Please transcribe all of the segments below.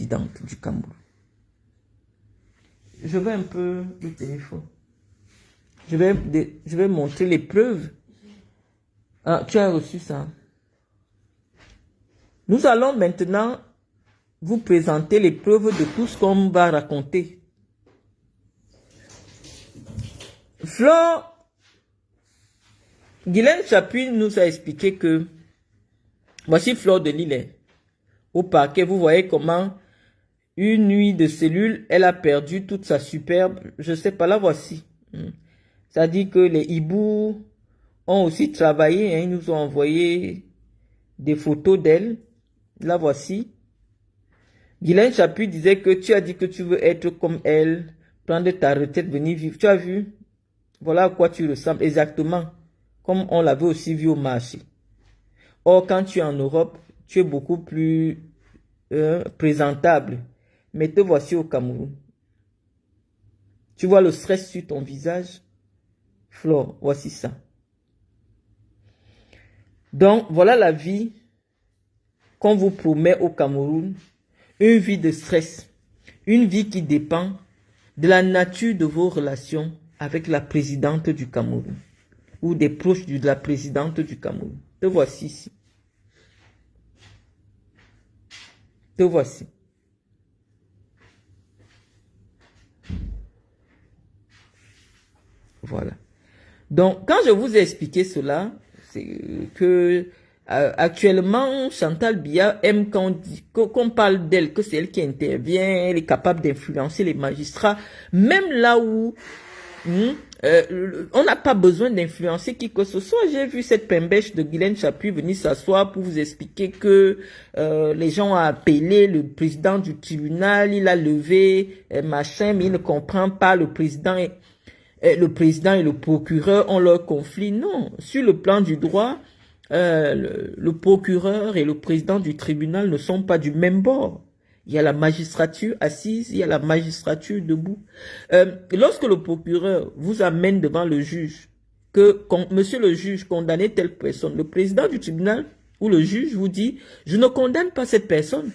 présidente du Cameroun. Je vais un peu le téléphone. Je vais montrer les preuves. Ah, tu as reçu ça. Nous allons maintenant vous présenter les preuves de tout ce qu'on va raconter. Flore, Guylaine Chapuis nous a expliqué que voici Flore de Lille au parquet. Vous voyez comment une nuit de cellule, elle a perdu toute sa superbe. Je sais pas, la voici. Ça dit que les hiboux ont aussi travaillé. Ils nous ont envoyé des photos d'elle. La voici. Guylaine Chapuis disait que tu as dit que tu veux être comme elle, prendre ta retraite, venir vivre. Tu as vu? Voilà à quoi tu ressembles exactement, comme on l'avait aussi vu au marché. Or, quand tu es en Europe, tu es beaucoup plus présentable. Mais te voici au Cameroun. Tu vois le stress sur ton visage? Flore, voici ça. Donc, voilà la vie qu'on vous promet au Cameroun. Une vie de stress. Une vie qui dépend de la nature de vos relations avec la présidente du Cameroun. Ou des proches de la présidente du Cameroun. Te voici ici. Te voici. Voilà. Donc, quand je vous ai expliqué cela, c'est que actuellement, Chantal Biya aime qu'on parle d'elle, que c'est elle qui intervient, elle est capable d'influencer les magistrats, même là où on n'a pas besoin d'influencer qui que ce soit. J'ai vu cette pembèche de Guylaine Chapuis venir s'asseoir pour vous expliquer que les gens ont appelé le président du tribunal, il a levé machin, mais il ne comprend pas le président et le procureur ont leur conflit. Non, sur le plan du droit, le procureur et le président du tribunal ne sont pas du même bord. Il y a la magistrature assise, il y a la magistrature debout. Lorsque le procureur vous amène devant le juge, monsieur le juge, condamnez telle personne, le président du tribunal ou le juge vous dit, je ne condamne pas cette personne.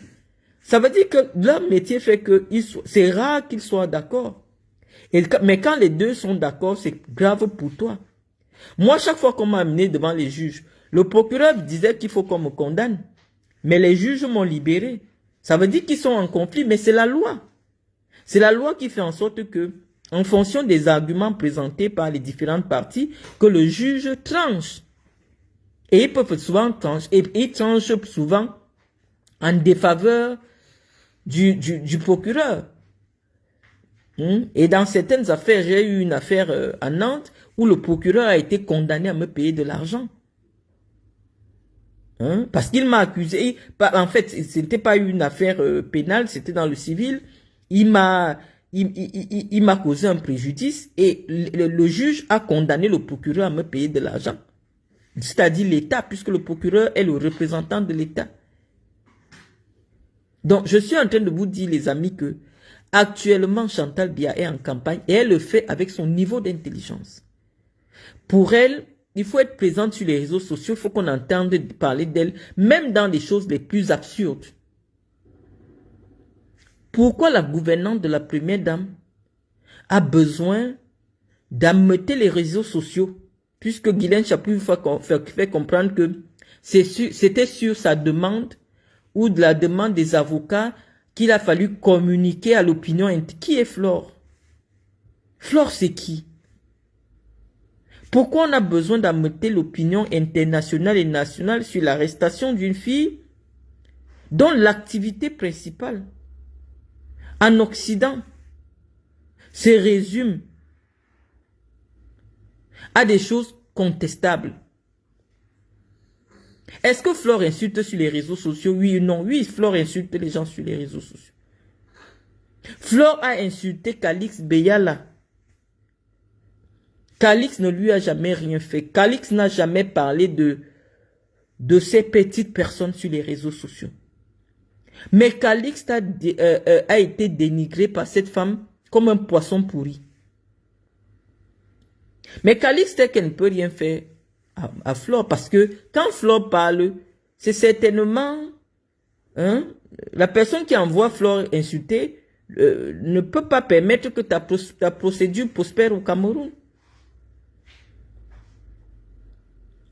Ça veut dire que leur métier fait que c'est rare qu'ils soient d'accord. Mais quand les deux sont d'accord, c'est grave pour toi. Moi, chaque fois qu'on m'a amené devant les juges, le procureur disait qu'il faut qu'on me condamne. Mais les juges m'ont libéré. Ça veut dire qu'ils sont en conflit, mais c'est la loi. C'est la loi qui fait en sorte que, en fonction des arguments présentés par les différentes parties, que le juge tranche. Et ils peuvent souvent trancher, et ils tranchent souvent en défaveur du procureur. Et dans certaines affaires, j'ai eu une affaire à Nantes où le procureur a été condamné à me payer de l'argent. Parce qu'il m'a accusé, en fait, ce n'était pas une affaire pénale, c'était dans le civil. Il m'a causé un préjudice et le juge a condamné le procureur à me payer de l'argent. C'est-à-dire l'État, puisque le procureur est le représentant de l'État. Donc, je suis en train de vous dire, les amis, que actuellement, Chantal Biya est en campagne et elle le fait avec son niveau d'intelligence. Pour elle, il faut être présente sur les réseaux sociaux, il faut qu'on entende parler d'elle, même dans les choses les plus absurdes. Pourquoi la gouvernante de la première dame a besoin d'ameuter les réseaux sociaux, puisque Guylaine Chapuis fait comprendre que c'était sur sa demande ou de la demande des avocats qu'il a fallu communiquer à l'opinion. Qui est Flore? Flore, c'est qui? Pourquoi on a besoin d'ameuter l'opinion internationale et nationale sur l'arrestation d'une fille dont l'activité principale en Occident se résume à des choses contestables? Est-ce que Flore insulte sur les réseaux sociaux? Oui ou non? Oui, Flore insulte les gens sur les réseaux sociaux. Flore a insulté Calix Beyala. Calix ne lui a jamais rien fait. Calix n'a jamais parlé de ces petites personnes sur les réseaux sociaux. Mais Calix a été dénigré par cette femme comme un poisson pourri. Mais Calix sait qu'elle ne peut rien faire à Flore, parce que quand Flore parle, c'est certainement la personne qui envoie Flore insulter ne peut pas permettre que ta procédure prospère au Cameroun.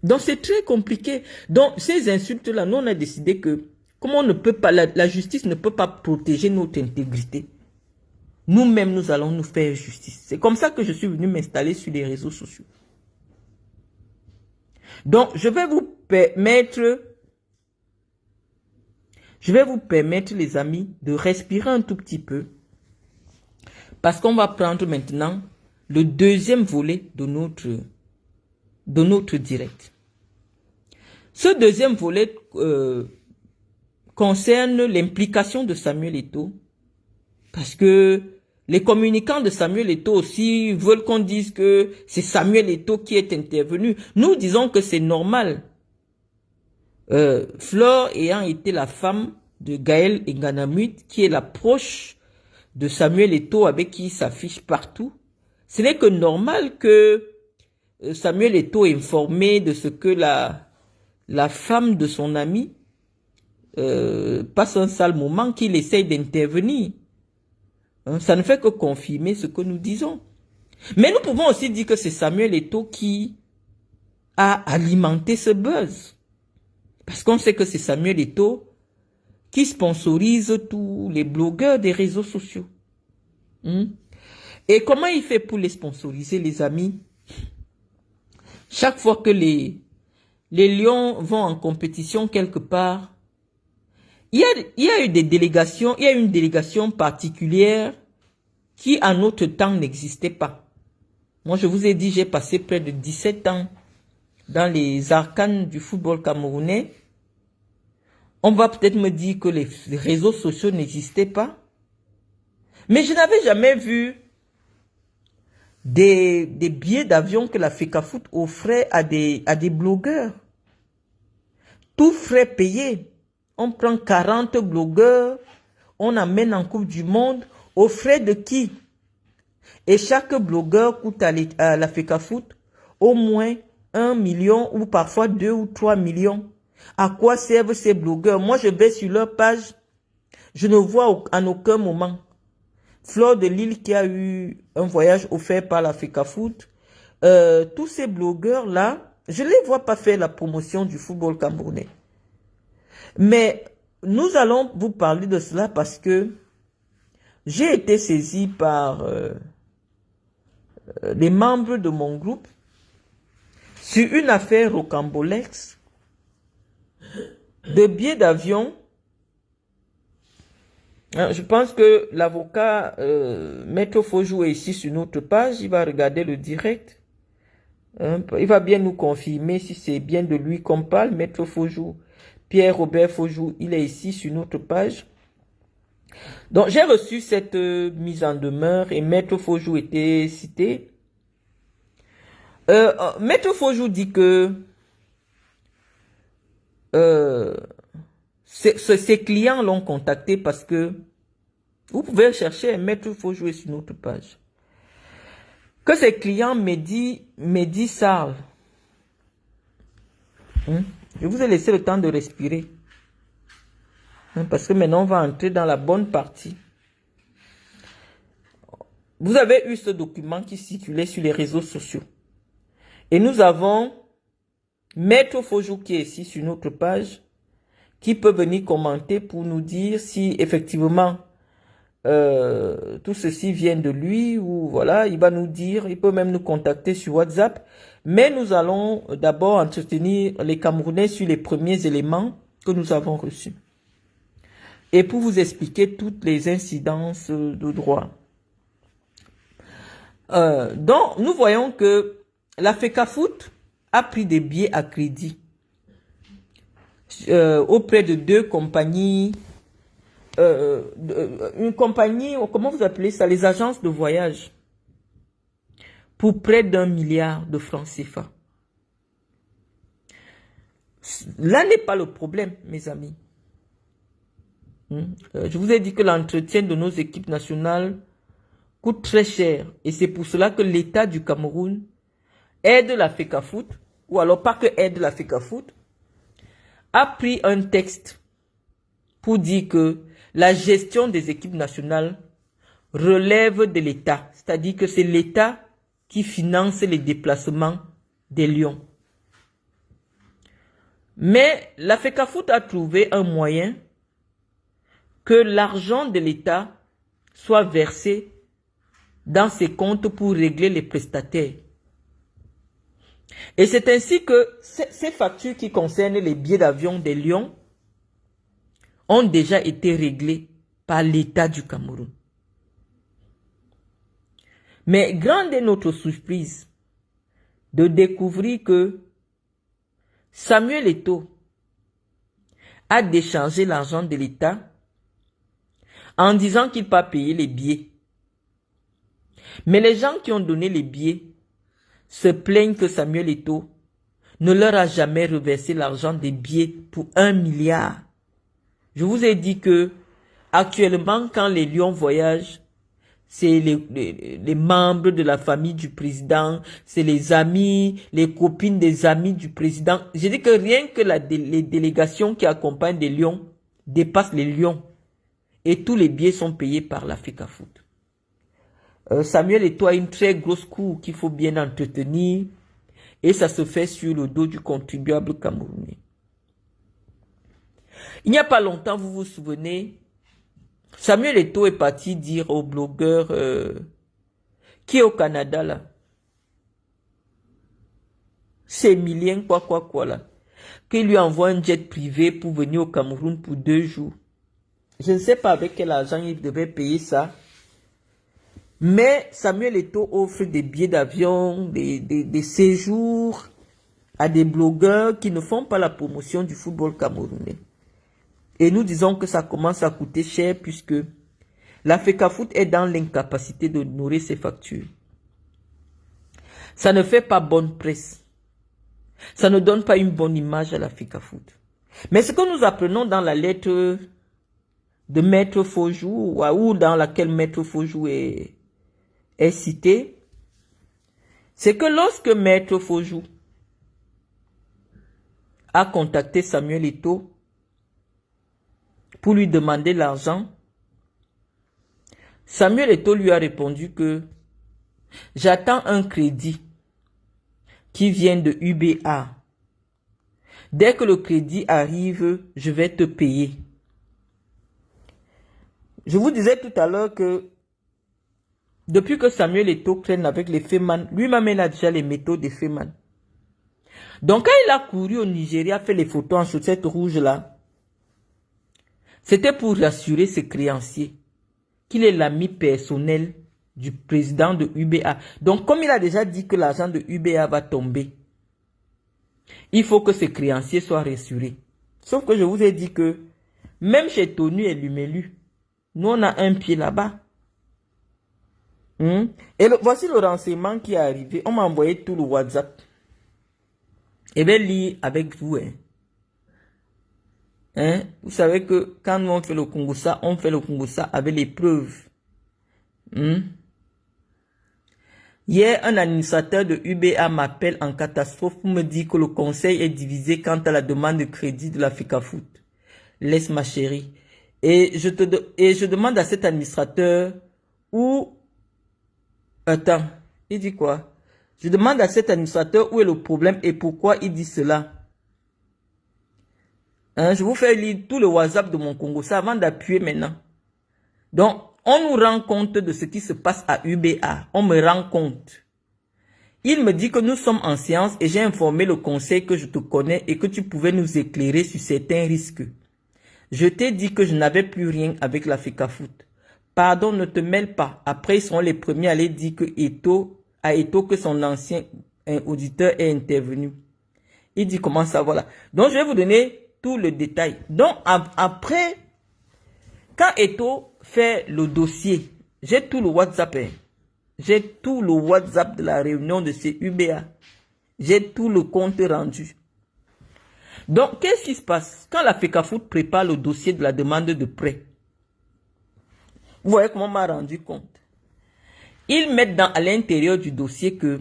Donc c'est très compliqué. Donc ces insultes-là, nous on a décidé que, comme on ne peut pas, la justice ne peut pas protéger notre intégrité. Nous-mêmes, nous allons nous faire justice. C'est comme ça que je suis venu m'installer sur les réseaux sociaux. Donc je vais vous permettre les amis de respirer un tout petit peu. Parce qu'on va prendre maintenant le deuxième volet de notre direct. Ce deuxième volet concerne l'implication de Samuel Eto'o, parce que les communicants de Samuel Eto'o aussi veulent qu'on dise que c'est Samuel Eto'o qui est intervenu. Nous disons que c'est normal. Flore ayant été la femme de Gaël Nganamut, qui est la proche de Samuel Eto'o avec qui il s'affiche partout, ce n'est que normal que Samuel Eto'o est informé de ce que la femme de son ami passe un sale moment, qu'il essaye d'intervenir. Hein, ça ne fait que confirmer ce que nous disons. Mais nous pouvons aussi dire que c'est Samuel Eto'o qui a alimenté ce buzz. Parce qu'on sait que c'est Samuel Eto'o qui sponsorise tous les blogueurs des réseaux sociaux. Et comment il fait pour les sponsoriser, les amis? Chaque fois que les lions vont en compétition quelque part, il y a eu des délégations, il y a une délégation particulière qui en notre temps n'existait pas. Moi, je vous ai dit, j'ai passé près de 17 ans dans les arcanes du football camerounais. On va peut-être me dire que les réseaux sociaux n'existaient pas. Mais je n'avais jamais vu des billets d'avion que la FECAFOOT offrait à des blogueurs. Tout frais payé. On prend 40 blogueurs, on amène en Coupe du Monde, aux frais de qui? Et chaque blogueur coûte à la FECAFOOT au moins 1 million ou parfois 2 ou 3 millions. À quoi servent ces blogueurs? Moi, je vais sur leur page, je ne vois en aucun moment Flore de Lille qui a eu un voyage offert par la FECAFOOT. Tous ces blogueurs-là, je ne les vois pas faire la promotion du football camerounais. Mais nous allons vous parler de cela parce que j'ai été saisi par les membres de mon groupe sur une affaire rocambolesque de billets d'avion. Je pense que l'avocat Maître Fojou est ici sur notre page. Il va regarder le direct. Il va bien nous confirmer si c'est bien de lui qu'on parle. Maître Fojou, Pierre-Robert Fojou, il est ici sur notre page. Donc j'ai reçu cette mise en demeure et Maître Fojou était cité. Maître Fojou dit que ses clients l'ont contacté parce que vous pouvez chercher Maître Fojou sur notre page. Que ses clients Mehdi Sarl. Je vous ai laissé le temps de respirer. Parce que maintenant, on va entrer dans la bonne partie. Vous avez eu ce document qui circulait sur les réseaux sociaux. Et nous avons Maître Fojou qui est ici sur notre page, qui peut venir commenter pour nous dire si effectivement tout ceci vient de lui ou voilà, il va nous dire, il peut même nous contacter sur WhatsApp. Mais nous allons d'abord entretenir les Camerounais sur les premiers éléments que nous avons reçus. Et pour vous expliquer toutes les incidences de droit. Donc, nous voyons que la FECAFOOT a pris des billets à crédit auprès de deux compagnies. Une compagnie, comment vous appelez ça, les agences de voyage, pour près d'1 milliard de francs CFA. Là n'est pas le problème, mes amis. Je vous ai dit que l'entretien de nos équipes nationales coûte très cher. Et c'est pour cela que l'État du Cameroun aide la FECAFOOT, ou alors pas que aide la FECAFOOT, a pris un texte pour dire que la gestion des équipes nationales relève de l'État. C'est-à-dire que c'est l'État qui finance les déplacements des Lions. Mais la FECAFOOT a trouvé un moyen que l'argent de l'État soit versé dans ses comptes pour régler les prestataires. Et c'est ainsi que ces factures qui concernent les billets d'avion des Lions ont déjà été réglées par l'État du Cameroun. Mais grande est notre surprise de découvrir que Samuel Eto'o a déchargé l'argent de l'État en disant qu'il va payer les billets. Mais les gens qui ont donné les billets se plaignent que Samuel Eto'o ne leur a jamais reversé l'argent des billets pour 1 milliard. Je vous ai dit que actuellement, quand les Lions voyagent, c'est les membres de la famille du président, c'est les amis, les copines des amis du président. Je dis que rien que les délégations qui accompagnent les Lions dépassent les Lions. Et tous les billets sont payés par la FECAFOOT. Samuel Eto'o a une très grosse cour qu'il faut bien entretenir. Et ça se fait sur le dos du contribuable camerounais. Il n'y a pas longtemps, vous vous souvenez, Samuel Eto'o est parti dire au blogueur qui est au Canada là. C'est Emilien quoi là. Qu'il lui envoie un jet privé pour venir au Cameroun pour 2 jours. Je ne sais pas avec quel argent il devait payer ça. Mais Samuel Eto'o offre des billets d'avion, des séjours à des blogueurs qui ne font pas la promotion du football camerounais. Et nous disons que ça commence à coûter cher puisque la FECAFOOT est dans l'incapacité de nourrir ses factures. Ça ne fait pas bonne presse. Ça ne donne pas une bonne image à la FECAFOOT. Mais ce que nous apprenons dans la lettre de Maître Fojou, ou dans laquelle Maître Fojou est cité, c'est que lorsque Maître Fojou a contacté Samuel Eto'o pour lui demander l'argent, Samuel Eto'o lui a répondu que j'attends un crédit qui vient de UBA. Dès que le crédit arrive, je vais te payer. Je vous disais tout à l'heure que depuis que Samuel Eto'o traîne avec les Feman, lui-même il a déjà les méthodes des Feman. Donc quand il a couru au Nigeria, fait les photos en chaussettes rouges là, c'était pour rassurer ses créanciers qu'il est l'ami personnel du président de UBA. Donc comme il a déjà dit que l'argent de UBA va tomber, il faut que ses créanciers soient rassurés. Sauf que je vous ai dit que même chez Tonu et Lumelu, nous on a un pied là-bas. Et voici le renseignement qui est arrivé. On m'a envoyé tout le WhatsApp. Et bien lire avec vous. Vous savez que quand nous on fait le Kongosa, on fait le Kongosa avec les preuves. Hier, un administrateur de UBA m'appelle en catastrophe pour me dire que le conseil est divisé quant à la demande de crédit de la FECAFOOT. Laisse ma chérie. Et je demande à cet administrateur où... Attends, il dit quoi? Je demande à cet administrateur où est le problème et pourquoi il dit cela. Je vous fais lire tout le WhatsApp de mon Congo, ça avant d'appuyer maintenant. Donc, on nous rend compte de ce qui se passe à UBA. On me rend compte. Il me dit que nous sommes en séance et j'ai informé le conseil que je te connais et que tu pouvais nous éclairer sur certains risques. Je t'ai dit que je n'avais plus rien avec la FECAFOOT. Pardon, ne te mêle pas. Après, ils seront les premiers à aller dire que Eto'o que son ancien auditeur est intervenu. Il dit comment ça, voilà. Donc, je vais vous donner tout le détail. Donc, après, quand Eto'o fait le dossier, j'ai tout le WhatsApp. J'ai tout le WhatsApp de la réunion de ces UBA. J'ai tout le compte rendu. Donc, qu'est-ce qui se passe? Quand la FECAFOOT prépare le dossier de la demande de prêt, vous voyez comment on m'a rendu compte. Ils mettent à l'intérieur du dossier que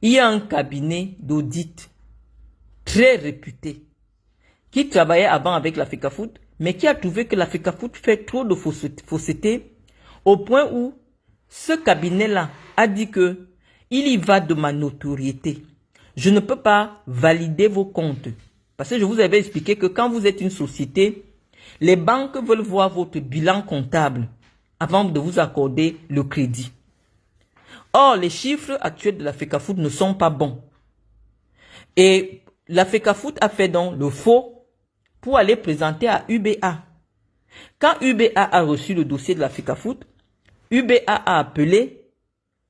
il y a un cabinet d'audit très réputé qui travaillait avant avec la FECAFOOT, mais qui a trouvé que la FECAFOOT fait trop de fausseté au point où ce cabinet-là a dit que il y va de ma notoriété. Je ne peux pas valider vos comptes. Parce que je vous avais expliqué que quand vous êtes une société, les banques veulent voir votre bilan comptable avant de vous accorder le crédit. Or, les chiffres actuels de la FECAFOOT ne sont pas bons. Et la FECAFOOT a fait donc le faux pour aller présenter à UBA. Quand UBA a reçu le dossier de la FECAFOOT, UBA a appelé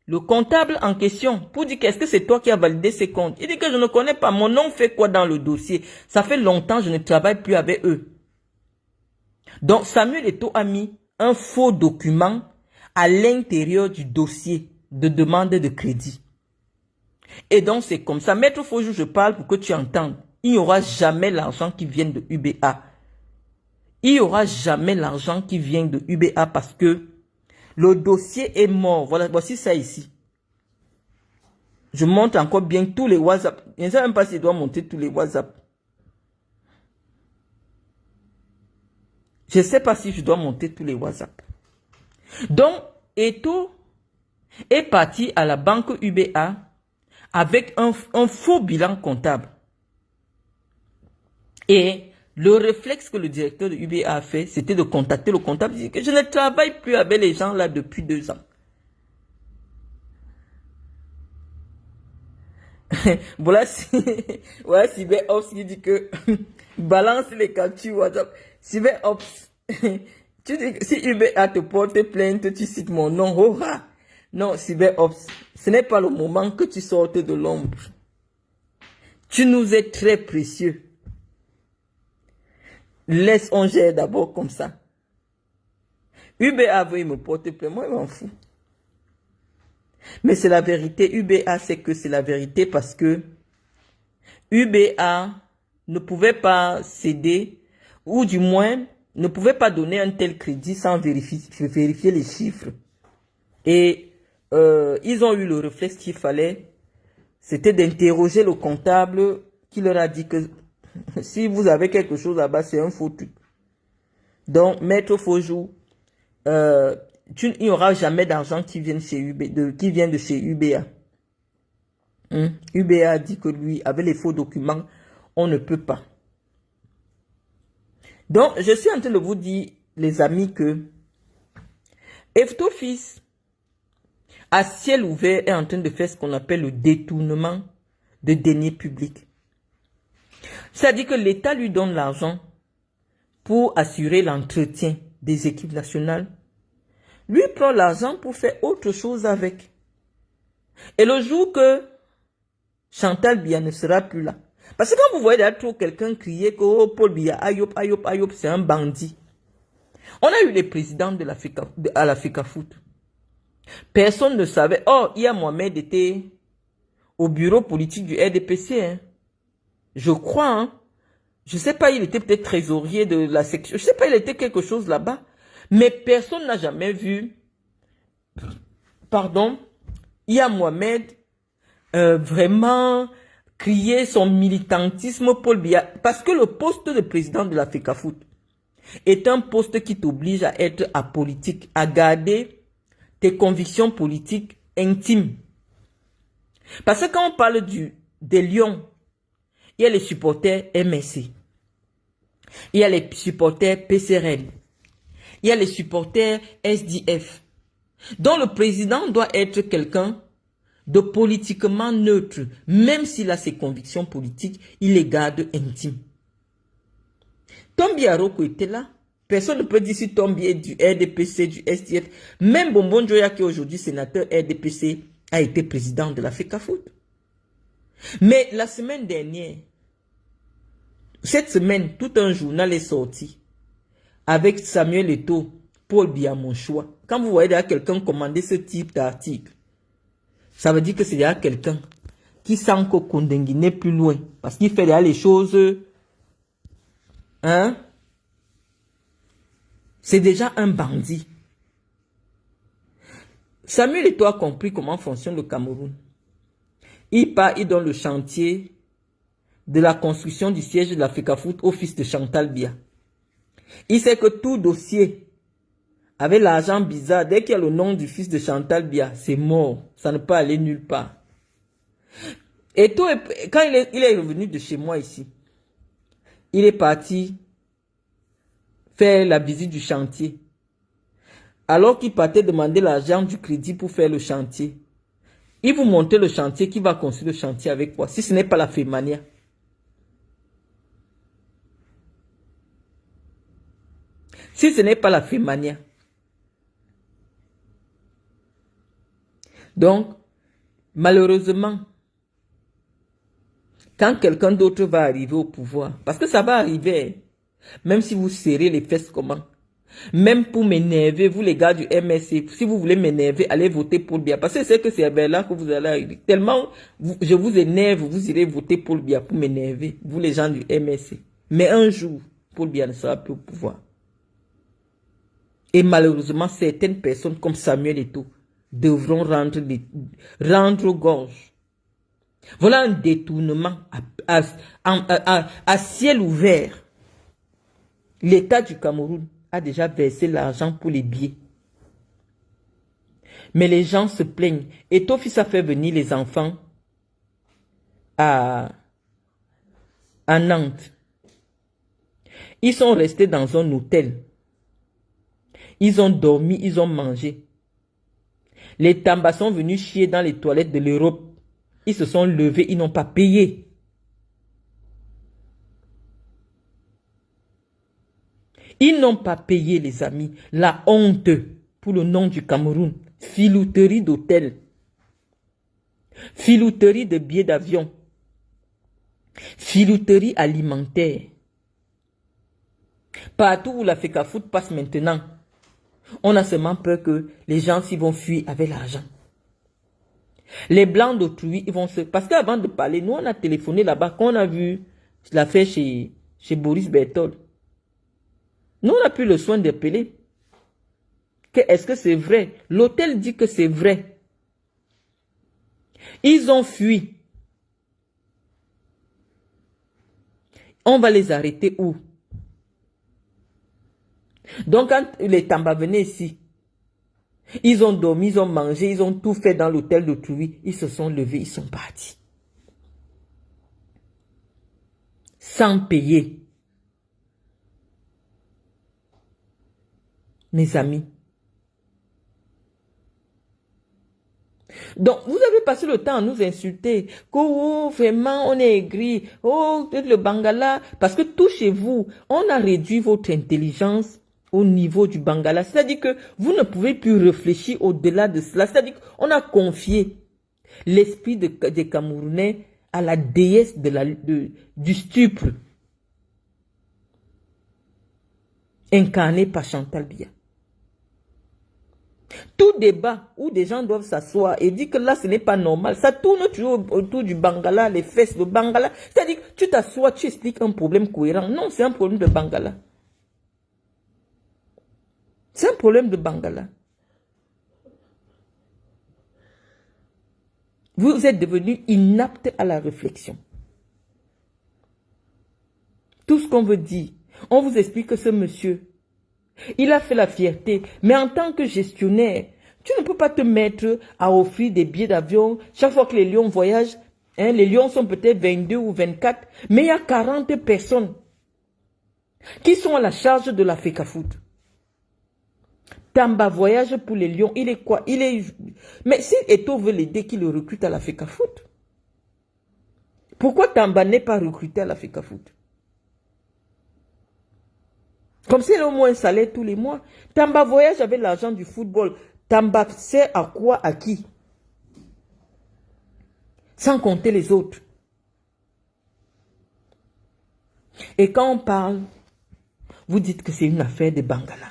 le comptable en question pour dire qu'est-ce que c'est toi qui as validé ces comptes. Il dit que je ne connais pas, mon nom fait quoi dans le dossier. Ça fait longtemps que je ne travaille plus avec eux. Donc Samuel Eto'o a mis un faux document à l'intérieur du dossier de demande de crédit. Et donc c'est comme ça. Maître Fojou, je parle pour que tu entendes. Il n'y aura jamais l'argent qui vient de UBA. Il n'y aura jamais l'argent qui vient de UBA parce que le dossier est mort. Voilà, voici ça ici. Je monte encore bien tous les WhatsApp. Je ne sais même pas s'il doit monter tous les WhatsApp. Je ne sais pas si je dois monter tous les WhatsApp. Donc, Eto'o est parti à la banque UBA avec un faux bilan comptable. Et le réflexe que le directeur de UBA a fait, c'était de contacter le comptable. Il dit que je ne travaille plus avec les gens là depuis 2 ans. Voilà, CyberOps qui dit que balance les captures WhatsApp. CyberOps, tu dis que si UBA te porte plainte, tu cites mon nom. Oh, ah. Non, CyberOps, ce n'est pas le moment que tu sortes de l'ombre. Tu nous es très précieux. Laisse on gère d'abord comme ça. UBA veut me porter plainte, moi je m'en fous. Mais c'est la vérité. UBA sait que c'est la vérité parce que UBA ne pouvait pas céder ou du moins ne pouvait pas donner un tel crédit sans vérifier les chiffres. Et ils ont eu le réflexe qu'il fallait, c'était d'interroger le comptable qui leur a dit que si vous avez quelque chose là-bas, c'est un faux truc. Donc, Maître Fojou, il n'y aura jamais d'argent qui vient de chez UBA. UBA a dit que lui, avec les faux documents, on ne peut pas. Donc, je suis en train de vous dire, les amis, que Eftofis, à ciel ouvert, est en train de faire ce qu'on appelle le détournement de deniers publics. C'est-à-dire que l'État lui donne l'argent pour assurer l'entretien des équipes nationales. Lui prend l'argent pour faire autre chose avec. Et le jour que Chantal Biya ne sera plus là, parce que quand vous voyez derrière trop quelqu'un crier que oh, Paul Biya, Ayop, Ayop, Ayop, c'est un bandit. On a eu les présidents de la FECAFOOT. Personne ne savait. Oh, Iya Mohamed était au bureau politique du RDPC. Hein. Je crois. Hein. Je ne sais pas, il était peut-être trésorier de la section. Je ne sais pas, il était quelque chose là-bas. Mais personne n'a jamais vu, pardon, Iya Mohamed vraiment crier son militantisme Paul Biya. Parce que le poste de président de la FECAFOOT est un poste qui t'oblige à être apolitique, à garder tes convictions politiques intimes. Parce que quand on parle des Lions, il y a les supporters MSC, il y a les supporters PCRL, il y a les supporters SDF. Donc le président doit être quelqu'un de politiquement neutre. Même s'il a ses convictions politiques, il les garde intimes. Tombi Aroko était là. Personne ne peut dire si Tombi est du RDPC, du SDF. Même Bonbon Joya, qui est aujourd'hui sénateur RDPC, a été président de la FECAFOOT. Mais la semaine dernière, cette semaine, tout un journal est sorti avec Samuel Eto'o, Paul Biya, mon choix. Quand vous voyez derrière quelqu'un commander ce type d'article, ça veut dire que c'est derrière quelqu'un qui sent que Kondengui n'est plus loin. Parce qu'il fait derrière les choses. Hein? C'est déjà un bandit. Samuel Eto'o a compris comment fonctionne le Cameroun. Il part, il donne le chantier de la construction du siège de la FECAFOOT au fils de Chantal Biya. Il sait que tout dossier avec l'argent bizarre, dès qu'il y a le nom du fils de Chantal Biya, c'est mort. Ça ne peut aller nulle part. Et tout, quand il est revenu de chez moi ici, il est parti faire la visite du chantier. Alors qu'il partait demander l'argent du crédit pour faire le chantier. Il vous montre le chantier, qui va construire le chantier avec quoi, si ce n'est pas la Fémania. Si ce n'est pas la Fémania. Donc, malheureusement, quand quelqu'un d'autre va arriver au pouvoir, parce que ça va arriver, même si vous serrez les fesses comment, même pour m'énerver, vous les gars du MSC, si vous voulez m'énerver, allez voter pour le Biya. Parce que c'est que c'est vers là que vous allez arriver. Tellement je vous énerve, vous irez voter pour le Biya pour m'énerver, vous les gens du MSC. Mais un jour, Paul Biya ne sera plus au pouvoir. Et malheureusement, certaines personnes comme Samuel Eto'o devront rendre gorge. Voilà un détournement à ciel ouvert. L'État du Cameroun a déjà versé l'argent pour les billets. Mais les gens se plaignent. Et ton fils a fait venir les enfants à Nantes. Ils sont restés dans un hôtel. Ils ont dormi, ils ont mangé. Les Tambas sont venus chier dans les toilettes de l'Europe. Ils se sont levés, ils n'ont pas payé. Ils n'ont pas payé, les amis. La honte pour le nom du Cameroun. Filouterie d'hôtel. Filouterie de billets d'avion. Filouterie alimentaire. Partout où la FECAFOOT passe maintenant, on a seulement peur que les gens s'y vont fuir avec l'argent. Les blancs d'autrui, ils vont se... Parce qu'avant de parler, nous on a téléphoné là-bas, quand on a vu l'affaire chez Boris Berthold. Nous on a pris le soin d'appeler. Est-ce que c'est vrai? L'hôtel dit que c'est vrai. Ils ont fui. On va les arrêter où? Donc quand les Tambas venaient ici, ils ont dormi, ils ont mangé, ils ont tout fait dans l'hôtel d'autrui. Ils se sont levés, ils sont partis. Sans payer. Mes amis. Donc, vous avez passé le temps à nous insulter. Oh, vraiment, on est aigri. Oh, le Bangala. Parce que tout chez vous, on a réduit votre intelligence au niveau du Bangala. C'est-à-dire que vous ne pouvez plus réfléchir au-delà de cela. C'est-à-dire qu'on a confié l'esprit des Camerounais à la déesse du stupre. Incarné par Chantal Biya. Tout débat où des gens doivent s'asseoir et dire que là ce n'est pas normal, ça tourne toujours autour du Bangala, les fesses de Bangala. C'est-à-dire que tu t'assois, tu expliques un problème cohérent. Non, c'est un problème de Bangala. C'est un problème de Bangala. Vous êtes devenus inaptes à la réflexion. Tout ce qu'on veut dire, on vous explique que ce monsieur, il a fait la fierté, mais en tant que gestionnaire, tu ne peux pas te mettre à offrir des billets d'avion. Chaque fois que les lions voyagent, hein, les lions sont peut-être 22 ou 24, mais il y a 40 personnes qui sont à la charge de la FECAFOOT. Tamba voyage pour les lions, il est quoi? Mais si Eto'o veut l'aider, qu'il le recrute à la FECAFOOT. Pourquoi Tamba n'est pas recruté à la FECAFOOT? Comme s'il a au moins un salaire tous les mois. Tamba voyage avec l'argent du football. Tamba sert à quoi, à qui? Sans compter les autres. Et quand on parle, vous dites que c'est une affaire de Bangala.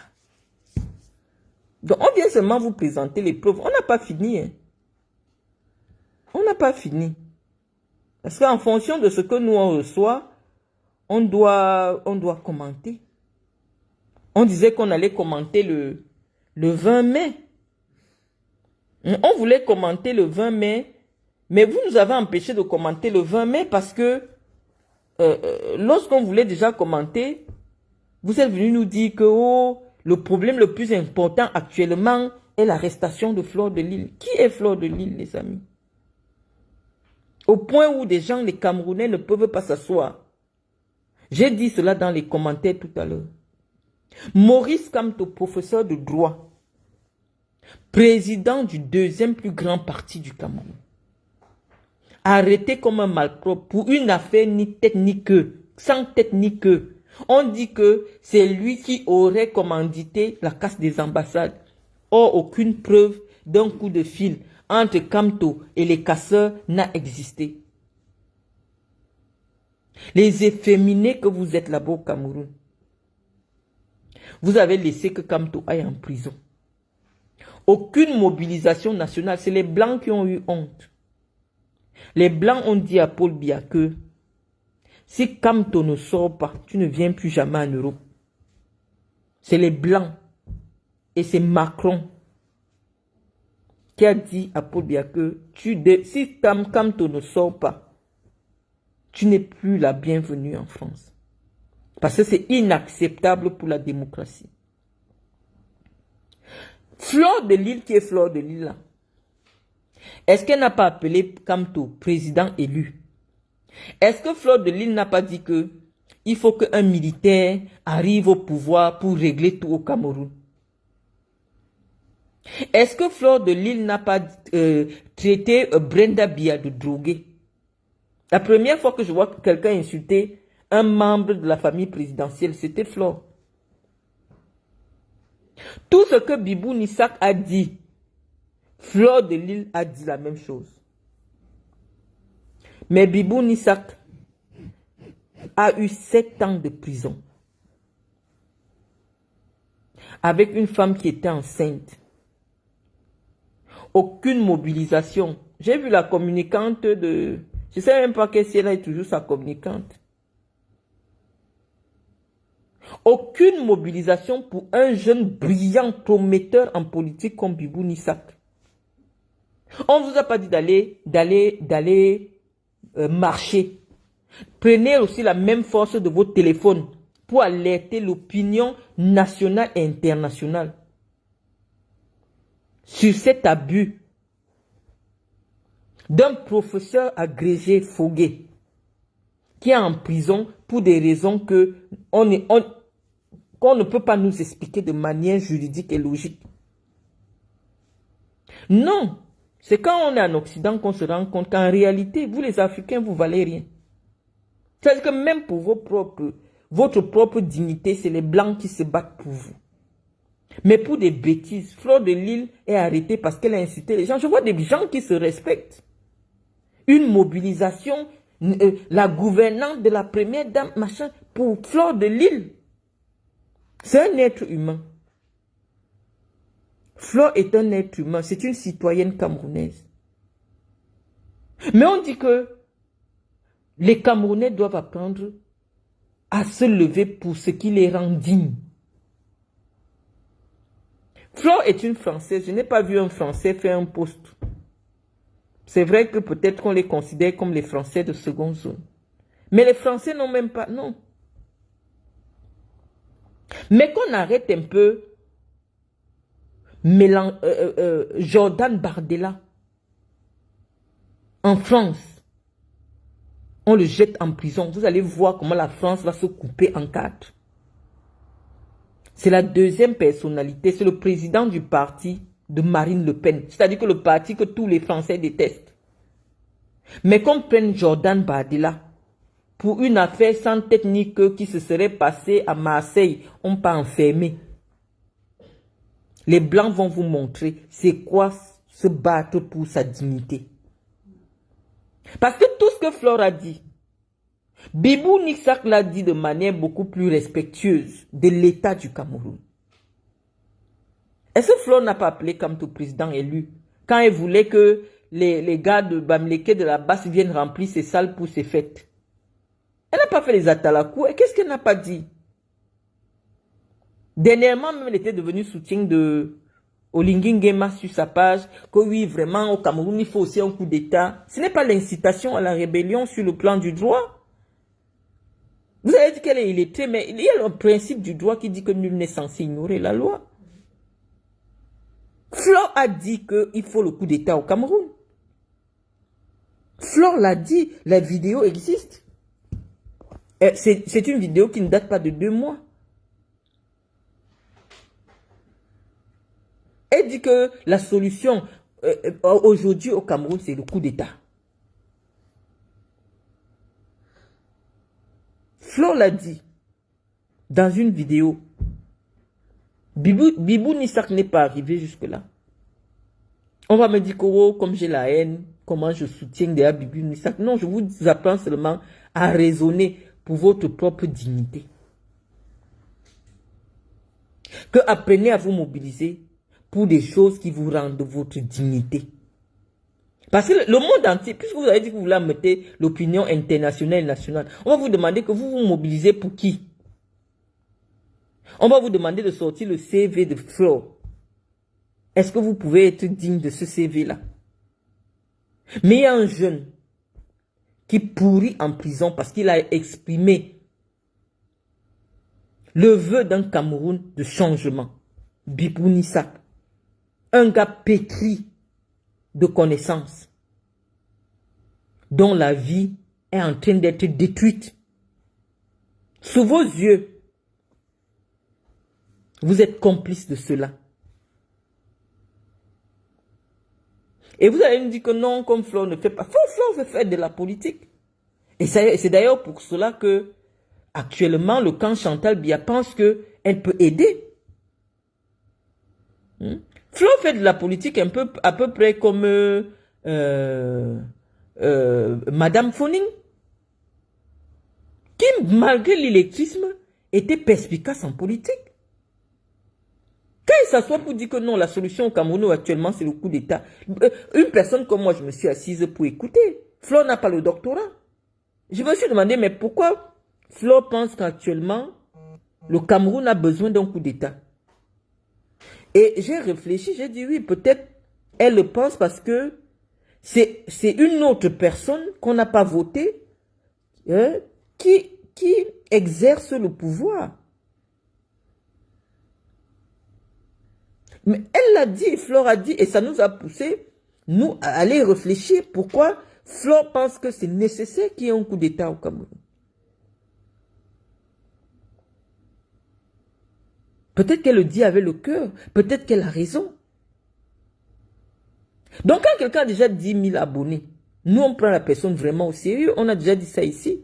Donc on vient seulement vous présenter les preuves. On n'a pas fini. Hein. On n'a pas fini. Parce qu'en fonction de ce que nous on reçoit, on doit commenter. On disait qu'on allait commenter le 20 mai. On voulait commenter le 20 mai, mais vous nous avez empêché de commenter le 20 mai parce que lorsqu'on voulait déjà commenter, Vous êtes venu nous dire que oh, le problème le plus important actuellement est l'arrestation de Fleur de Lys. Qui est Fleur de Lys, les amis? Au point où des gens, les Camerounais, ne peuvent pas s'asseoir. J'ai dit cela dans les commentaires tout à l'heure. Maurice Kamto, professeur de droit, président du deuxième plus grand parti du Cameroun, arrêté comme un malpropre pour une affaire ni tête ni queue, sans tête ni queue. On dit que c'est lui qui aurait commandité la casse des ambassades. Or, aucune preuve d'un coup de fil entre Kamto et les casseurs n'a existé. Les efféminés que vous êtes là-bas au Cameroun, vous avez laissé que Kamto aille en prison. Aucune mobilisation nationale, c'est les Blancs qui ont eu honte. Les Blancs ont dit à Paul Biya que si Kamto ne sort pas, tu ne viens plus jamais en Europe. C'est les Blancs et c'est Macron qui a dit à Paul Biya que si Kamto ne sort pas, tu n'es plus la bienvenue en France. Parce que c'est inacceptable pour la démocratie. Fleur de Lys, qui est Fleur de Lys là, est-ce qu'elle n'a pas appelé Kamto président élu? Est-ce que Fleur de Lys n'a pas dit que il faut qu'un militaire arrive au pouvoir pour régler tout au Cameroun? Est-ce que Fleur de Lys n'a pas traité Brenda Biya de droguée? La première fois que je vois quelqu'un insulter un membre de la famille présidentielle, c'était Fleur. Tout ce que Bibou Nissak a dit, Fleur de Lys a dit la même chose. Mais Bibou Nissak a eu 7 ans de prison. Avec une femme qui était enceinte. Aucune mobilisation. J'ai vu la communicante de... Je ne sais même pas si elle est toujours sa communicante. Aucune mobilisation pour un jeune brillant prometteur en politique comme Bibou Nissak. On ne vous a pas dit d'aller marcher. Prenez aussi la même force de votre téléphone pour alerter l'opinion nationale et internationale sur cet abus d'un professeur agrégé Fogué qui est en prison pour des raisons qu'on ne peut pas nous expliquer de manière juridique et logique. Non, c'est quand on est en Occident qu'on se rend compte qu'en réalité, vous les Africains, vous valez rien. C'est-à-dire que même pour votre propre dignité, c'est les Blancs qui se battent pour vous. Mais pour des bêtises, Fleur de Lys est arrêtée parce qu'elle a incité les gens. Je vois des gens qui se respectent. Une mobilisation, la gouvernante de la première dame, machin, pour Fleur de Lys. C'est un être humain. Fleur est un être humain, c'est une citoyenne camerounaise. Mais on dit que les Camerounais doivent apprendre à se lever pour ce qui les rend dignes. Fleur est une Française. Je n'ai pas vu un Français faire un poste. C'est vrai que peut-être qu'on les considère comme les Français de seconde zone. Mais les Français n'ont même pas... Non. Mais qu'on arrête un peu Jordan Bardella en France. On le jette en prison. Vous allez voir comment la France va se couper en 4. C'est la deuxième personnalité. C'est le président du parti de Marine Le Pen. C'est-à-dire que le parti que tous les Français détestent. Mais qu'on prenne Jordan Bardella pour une affaire sans tête ni queue qui se serait passée à Marseille, on pas enfermé. Les Blancs vont vous montrer c'est quoi se battre pour sa dignité. Parce que tout ce que Fleur a dit, Bibou Nissak l'a dit de manière beaucoup plus respectueuse de l'État du Cameroun. Est-ce que Fleur n'a pas appelé Kamto président élu quand elle voulait que les gars de Bamileke de la Basse viennent remplir ses salles pour ses fêtes? Elle n'a pas fait les atalakou. Et qu'est-ce qu'elle n'a pas dit? Dernièrement, même, elle était devenue soutien de Olingi Nguema sur sa page, que oui, vraiment, au Cameroun, il faut aussi un coup d'État. Ce n'est pas l'incitation à la rébellion sur le plan du droit. Vous avez dit qu'elle est illettrée, mais il y a le principe du droit qui dit que nul n'est censé ignorer la loi. Flore a dit qu'il faut le coup d'État au Cameroun. Flore l'a dit, la vidéo existe. C'est une vidéo qui ne date pas de 2 mois. Elle dit que la solution aujourd'hui au Cameroun, c'est le coup d'État. Flore l'a dit dans une vidéo. Bibou Nissak n'est pas arrivé jusque-là. On va me dire que oh, comme j'ai la haine, comment je soutiens derrière Bibou Nissak. Non, je vous apprends seulement à raisonner pour votre propre dignité. Que apprenez à vous mobiliser pour des choses qui vous rendent votre dignité. Parce que le monde entier, puisque vous avez dit que vous voulez mettre l'opinion internationale et nationale, on va vous demander que vous vous mobilisez pour qui? On va vous demander de sortir le CV de Flore. Est-ce que vous pouvez être digne de ce CV-là? Mais il y a un jeune qui pourrit en prison parce qu'il a exprimé le vœu d'un Cameroun de changement. Bibou Nissak. Un gars pétri de connaissances, dont la vie est en train d'être détruite. Sous vos yeux, vous êtes complice de cela. Et vous allez me dire que non, comme Flore ne fait pas. Flore veut faire de la politique. Et c'est d'ailleurs pour cela que, actuellement, le camp Chantal Biya pense qu'elle peut aider. Flore fait de la politique à peu près comme Madame Foning, qui, malgré l'illettrisme, était perspicace en politique. Quand il s'assoit pour dire que non, la solution au Cameroun actuellement, c'est le coup d'État. Une personne comme moi, je me suis assise pour écouter. Flore n'a pas le doctorat. Je me suis demandé, mais pourquoi Flore pense qu'actuellement, le Cameroun a besoin d'un coup d'État? Et j'ai réfléchi, j'ai dit oui, peut-être elle le pense parce que c'est une autre personne qu'on n'a pas votée qui exerce le pouvoir. Mais elle l'a dit, Flore a dit, et ça nous a poussé, nous, à aller réfléchir pourquoi Flore pense que c'est nécessaire qu'il y ait un coup d'État au Cameroun. Peut-être qu'elle le dit avec le cœur. Peut-être qu'elle a raison. Donc, quand quelqu'un a déjà 10 000 abonnés, nous, on prend la personne vraiment au sérieux. On a déjà dit ça ici.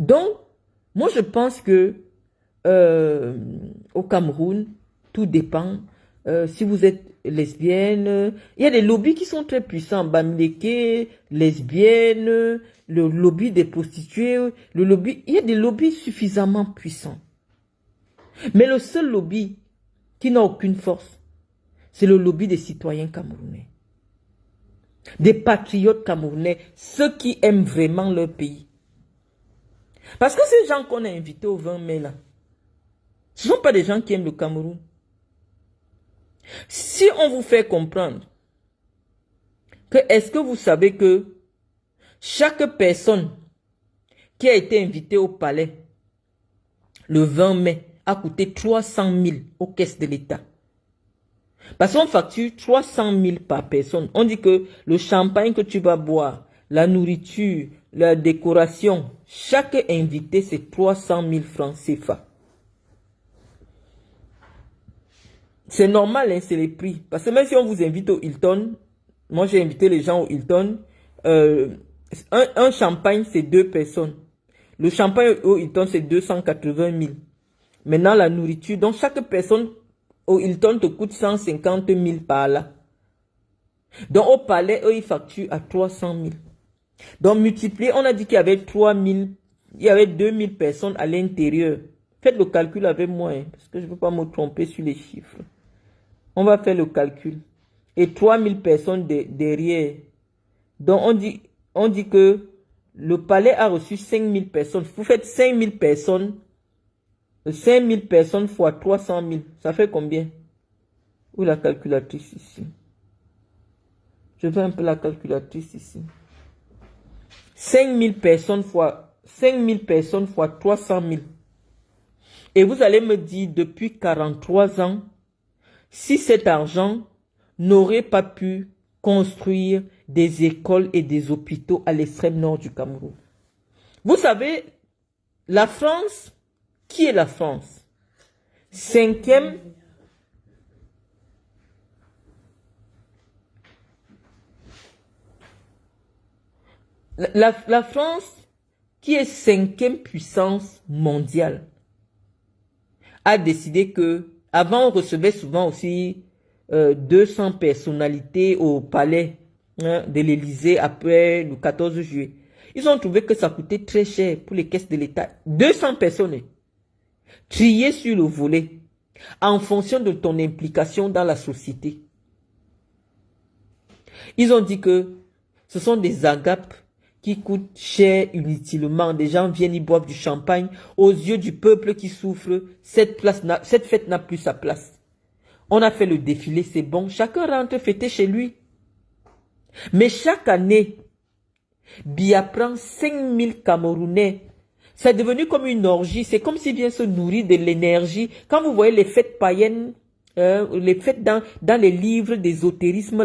Donc, moi, je pense que au Cameroun, tout dépend. Si vous êtes lesbienne, il y a des lobbies qui sont très puissants. Bamileke, lesbienne, le lobby des prostituées, il y a des lobbies suffisamment puissants. Mais le seul lobby qui n'a aucune force, c'est le lobby des citoyens camerounais. Des patriotes camerounais, ceux qui aiment vraiment leur pays. Parce que ces gens qu'on a invités au 20 mai là, ce ne sont pas des gens qui aiment le Cameroun. Si on vous fait comprendre que est-ce que vous savez que chaque personne qui a été invitée au palais le 20 mai a coûté 300 000 aux caisses de l'État. Parce qu'on facture 300 000 par personne. On dit que le champagne que tu vas boire, la nourriture, la décoration, chaque invité c'est 300 000 francs CFA. C'est normal, hein, c'est les prix. Parce que même si on vous invite au Hilton, moi j'ai invité les gens au Hilton, un champagne c'est 2 personnes. Le champagne au Hilton c'est 280 000. Maintenant la nourriture, donc chaque personne au Hilton te coûte 150 000 par là. Donc au palais, eux ils facturent à 300 000. Donc multiplié, on a dit qu'il y avait 3 000, il y avait 2 000 personnes à l'intérieur. Faites le calcul avec moi, hein, parce que je ne peux pas me tromper sur les chiffres. On va faire le calcul. Et 3 000 personnes derrière. Donc on dit que le palais a reçu 5 000 personnes. Vous faites 5 000 personnes. 5 000 personnes fois 300 000. Ça fait combien? Où est la calculatrice ici? Je veux un peu la calculatrice ici. 5 000 personnes fois 300 000. Et vous allez me dire, depuis 43 ans, si cet argent n'aurait pas pu construire des écoles et des hôpitaux à l'extrême nord du Cameroun. Vous savez, la France, qui est la France? Cinquième. La France, qui est cinquième puissance mondiale, a décidé que, avant on recevait souvent aussi 200 personnalités au palais de l'Élysée après le 14 juillet. Ils ont trouvé que ça coûtait très cher pour les caisses de l'État. 200 personnes triées sur le volet en fonction de ton implication dans la société. Ils ont dit que ce sont des agapes qui coûtent cher inutilement. Des gens viennent y boivent du champagne. Aux yeux du peuple qui souffre, cette fête n'a plus sa place. On a fait le défilé, c'est bon. Chacun rentre fêter chez lui. Mais chaque année, Biya prend 5 000 Camerounais. C'est devenu comme une orgie. C'est comme s'il vient se nourrir de l'énergie. Quand vous voyez les fêtes païennes, les fêtes dans les livres d'ésotérisme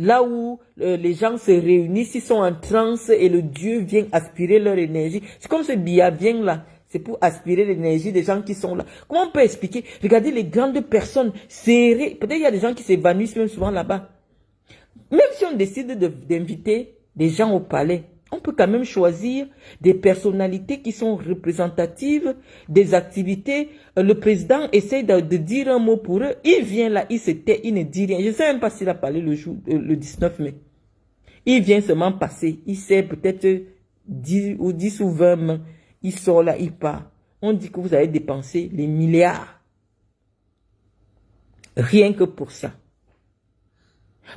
là où les gens se réunissent, ils sont en transe et le Dieu vient aspirer leur énergie. C'est comme ce Biya vient là. C'est pour aspirer l'énergie des gens qui sont là. Comment on peut expliquer? Regardez les grandes personnes serrées. Peut-être il y a des gens qui s'évanouissent même souvent là-bas. Même si on décide d'inviter des gens au palais, on peut quand même choisir des personnalités qui sont représentatives des activités. Le président essaie de dire un mot pour eux. Il vient là, il se tait, il ne dit rien. Je ne sais même pas s'il a parlé le 19 mai. Il vient seulement passer. Il sait peut-être 10 ou 20 mains. Il sort là, il part. On dit que vous avez dépensé les milliards. Rien que pour ça.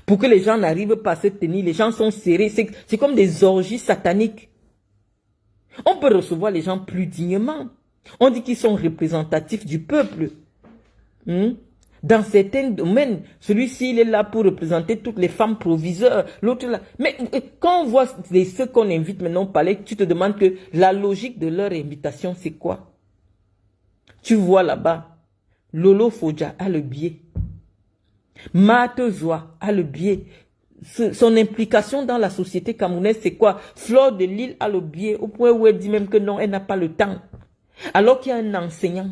Pour que les gens n'arrivent pas à se tenir, les gens sont serrés. C'est comme des orgies sataniques. On peut recevoir les gens plus dignement. On dit qu'ils sont représentatifs du peuple. Dans certains domaines, celui-ci, il est là pour représenter toutes les femmes proviseurs. L'autre là. Mais quand on voit ceux qu'on invite maintenant au palais, tu te demandes que la logique de leur invitation, c'est quoi? Tu vois là-bas, Lolo Fodja a le biais. Matezoa a le biais. Son implication dans la société camerounaise, c'est quoi? Fleur de Lille a le biais, au point où elle dit même que non, elle n'a pas le temps. Alors qu'il y a un enseignant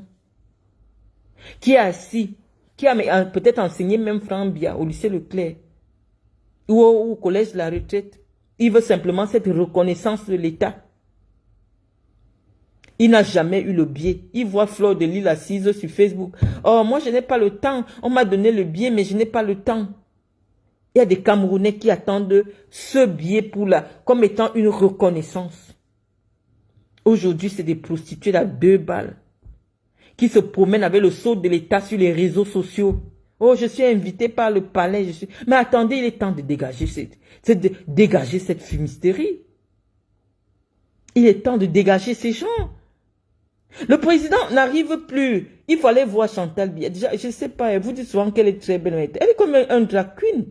qui est assis, qui a peut-être enseigné même Franck Biya au lycée Leclerc ou au collège de la retraite. Il veut simplement cette reconnaissance de l'État. Il n'a jamais eu le biais. Il voit Fleur de Lille assise sur Facebook. Oh, moi, je n'ai pas le temps. On m'a donné le biais, mais je n'ai pas le temps. Il y a des Camerounais qui attendent ce biais comme étant une reconnaissance. Aujourd'hui, c'est des prostituées à 2 balles qui se promènent avec le sceau de l'État sur les réseaux sociaux. Oh, je suis invité par le palais. Mais attendez, il est temps de dégager cette fumisterie. Il est temps de dégager ces gens. Le président n'arrive plus. Il fallait voir Chantal Biya. Déjà, je ne sais pas, elle vous dit souvent qu'elle est très belle. Elle est comme un drag queen.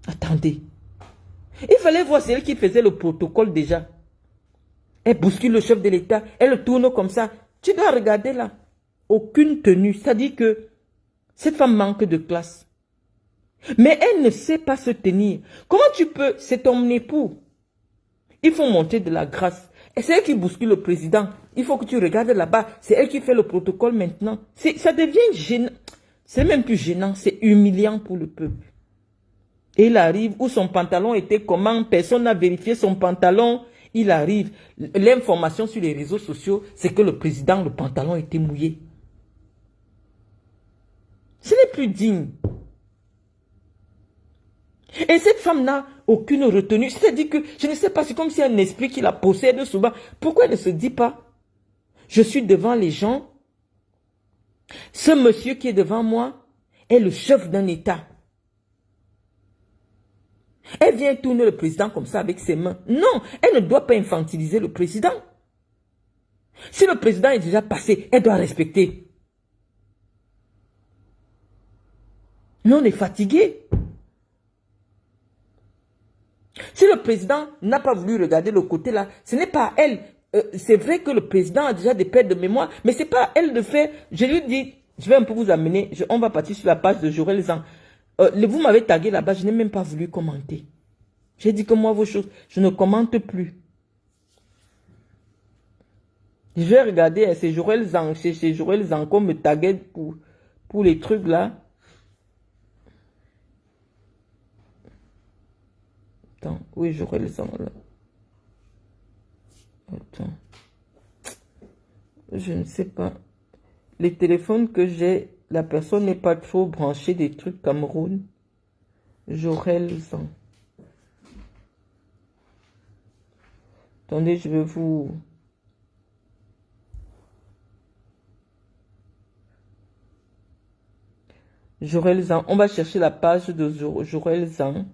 Attendez. Il fallait voir, c'est elle qui faisait le protocole déjà. Elle bouscule le chef de l'État. Elle tourne comme ça. Tu dois regarder là. Aucune tenue. C'est-à-dire que cette femme manque de classe. Mais elle ne sait pas se tenir. Comment tu peux? C'est ton époux. Il faut montrer de la grâce. Et c'est elle qui bouscule le président. Il faut que tu regardes là-bas. C'est elle qui fait le protocole maintenant. Ça devient gênant. C'est même plus gênant. C'est humiliant pour le peuple. Et il arrive où son pantalon était comment? Personne n'a vérifié son pantalon. Il arrive. L'information sur les réseaux sociaux, c'est que le président, le pantalon était mouillé. Ce n'est plus digne. Et cette femme n'a aucune retenue. C'est-à-dire que, je ne sais pas, c'est comme si un esprit qui la possède souvent. Pourquoi elle ne se dit pas? Je suis devant les gens. Ce monsieur qui est devant moi est le chef d'un État. Elle vient tourner le président comme ça avec ses mains. Non, elle ne doit pas infantiliser le président. Si le président est déjà passé, elle doit respecter. Mais on est fatigué. Si le président n'a pas voulu regarder le côté là, ce n'est pas à elle. C'est vrai que le président a déjà des pertes de mémoire, mais c'est pas à elle de faire. Je lui dis, je vais un peu vous amener, on va partir sur la page de Jorel Zang. Vous m'avez tagué là-bas, je n'ai même pas voulu commenter. J'ai dit que moi, vos choses, je ne commente plus. Je vais regarder, c'est Jorel Zang, c'est Jorel Zang qu'on me taguait pour les trucs là. Attends, oui, Jorel Zang là. Attends. Je ne sais pas. Les téléphones que j'ai, la personne n'est pas trop branchée des trucs Cameroun. Jorel Zang. Attendez, je vais vous... Jorel Zang. On va chercher la page de Jorel Zang.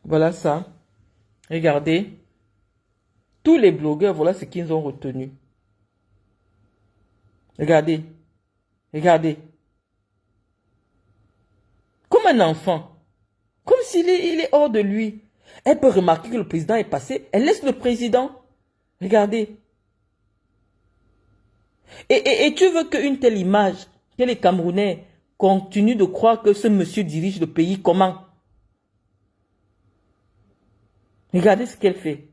Voilà ça. Regardez. Tous les blogueurs, voilà ce qu'ils ont retenu. Regardez. Regardez. Comme un enfant. Comme s'il est hors de lui. Elle peut remarquer que le président est passé. Elle laisse le président. Regardez. Et tu veux qu'une telle image, que les Camerounais continuent de croire que ce monsieur dirige le pays comment? Regardez ce qu'elle fait.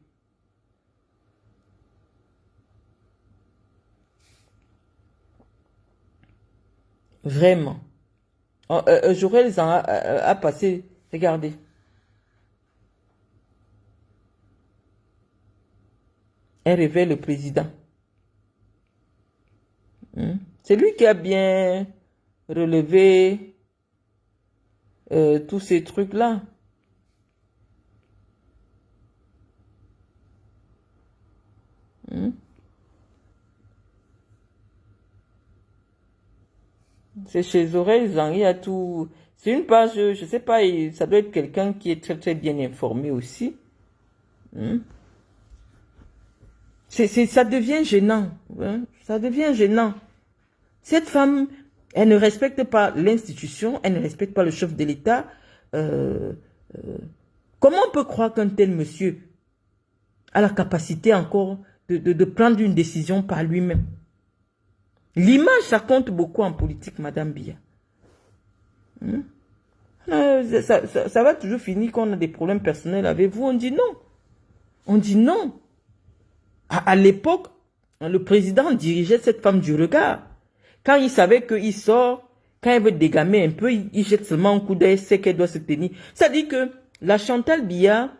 Vraiment. Jorel Zang a passé. Regardez. Elle révèle le président. C'est lui qui a bien relevé tous ces trucs-là. C'est chez Jorel Zang, il y a tout. C'est une page, je sais pas, ça doit être quelqu'un qui est très très bien informé aussi. Ça devient gênant. Ça devient gênant. Cette femme, elle ne respecte pas l'institution, elle ne respecte pas le chef de l'État. Comment on peut croire qu'un tel monsieur a la capacité encore de prendre une décision par lui-même? L'image, ça compte beaucoup en politique, Madame Biya. Ça va toujours finir qu'on a des problèmes personnels avec vous. On dit non. On dit non. À l'époque, le président dirigeait cette femme du regard. Quand il savait qu'il sort, quand elle veut dégamer un peu, il jette seulement un coup d'œil, sait qu'elle doit se tenir. Ça dit que la Chantal Biya,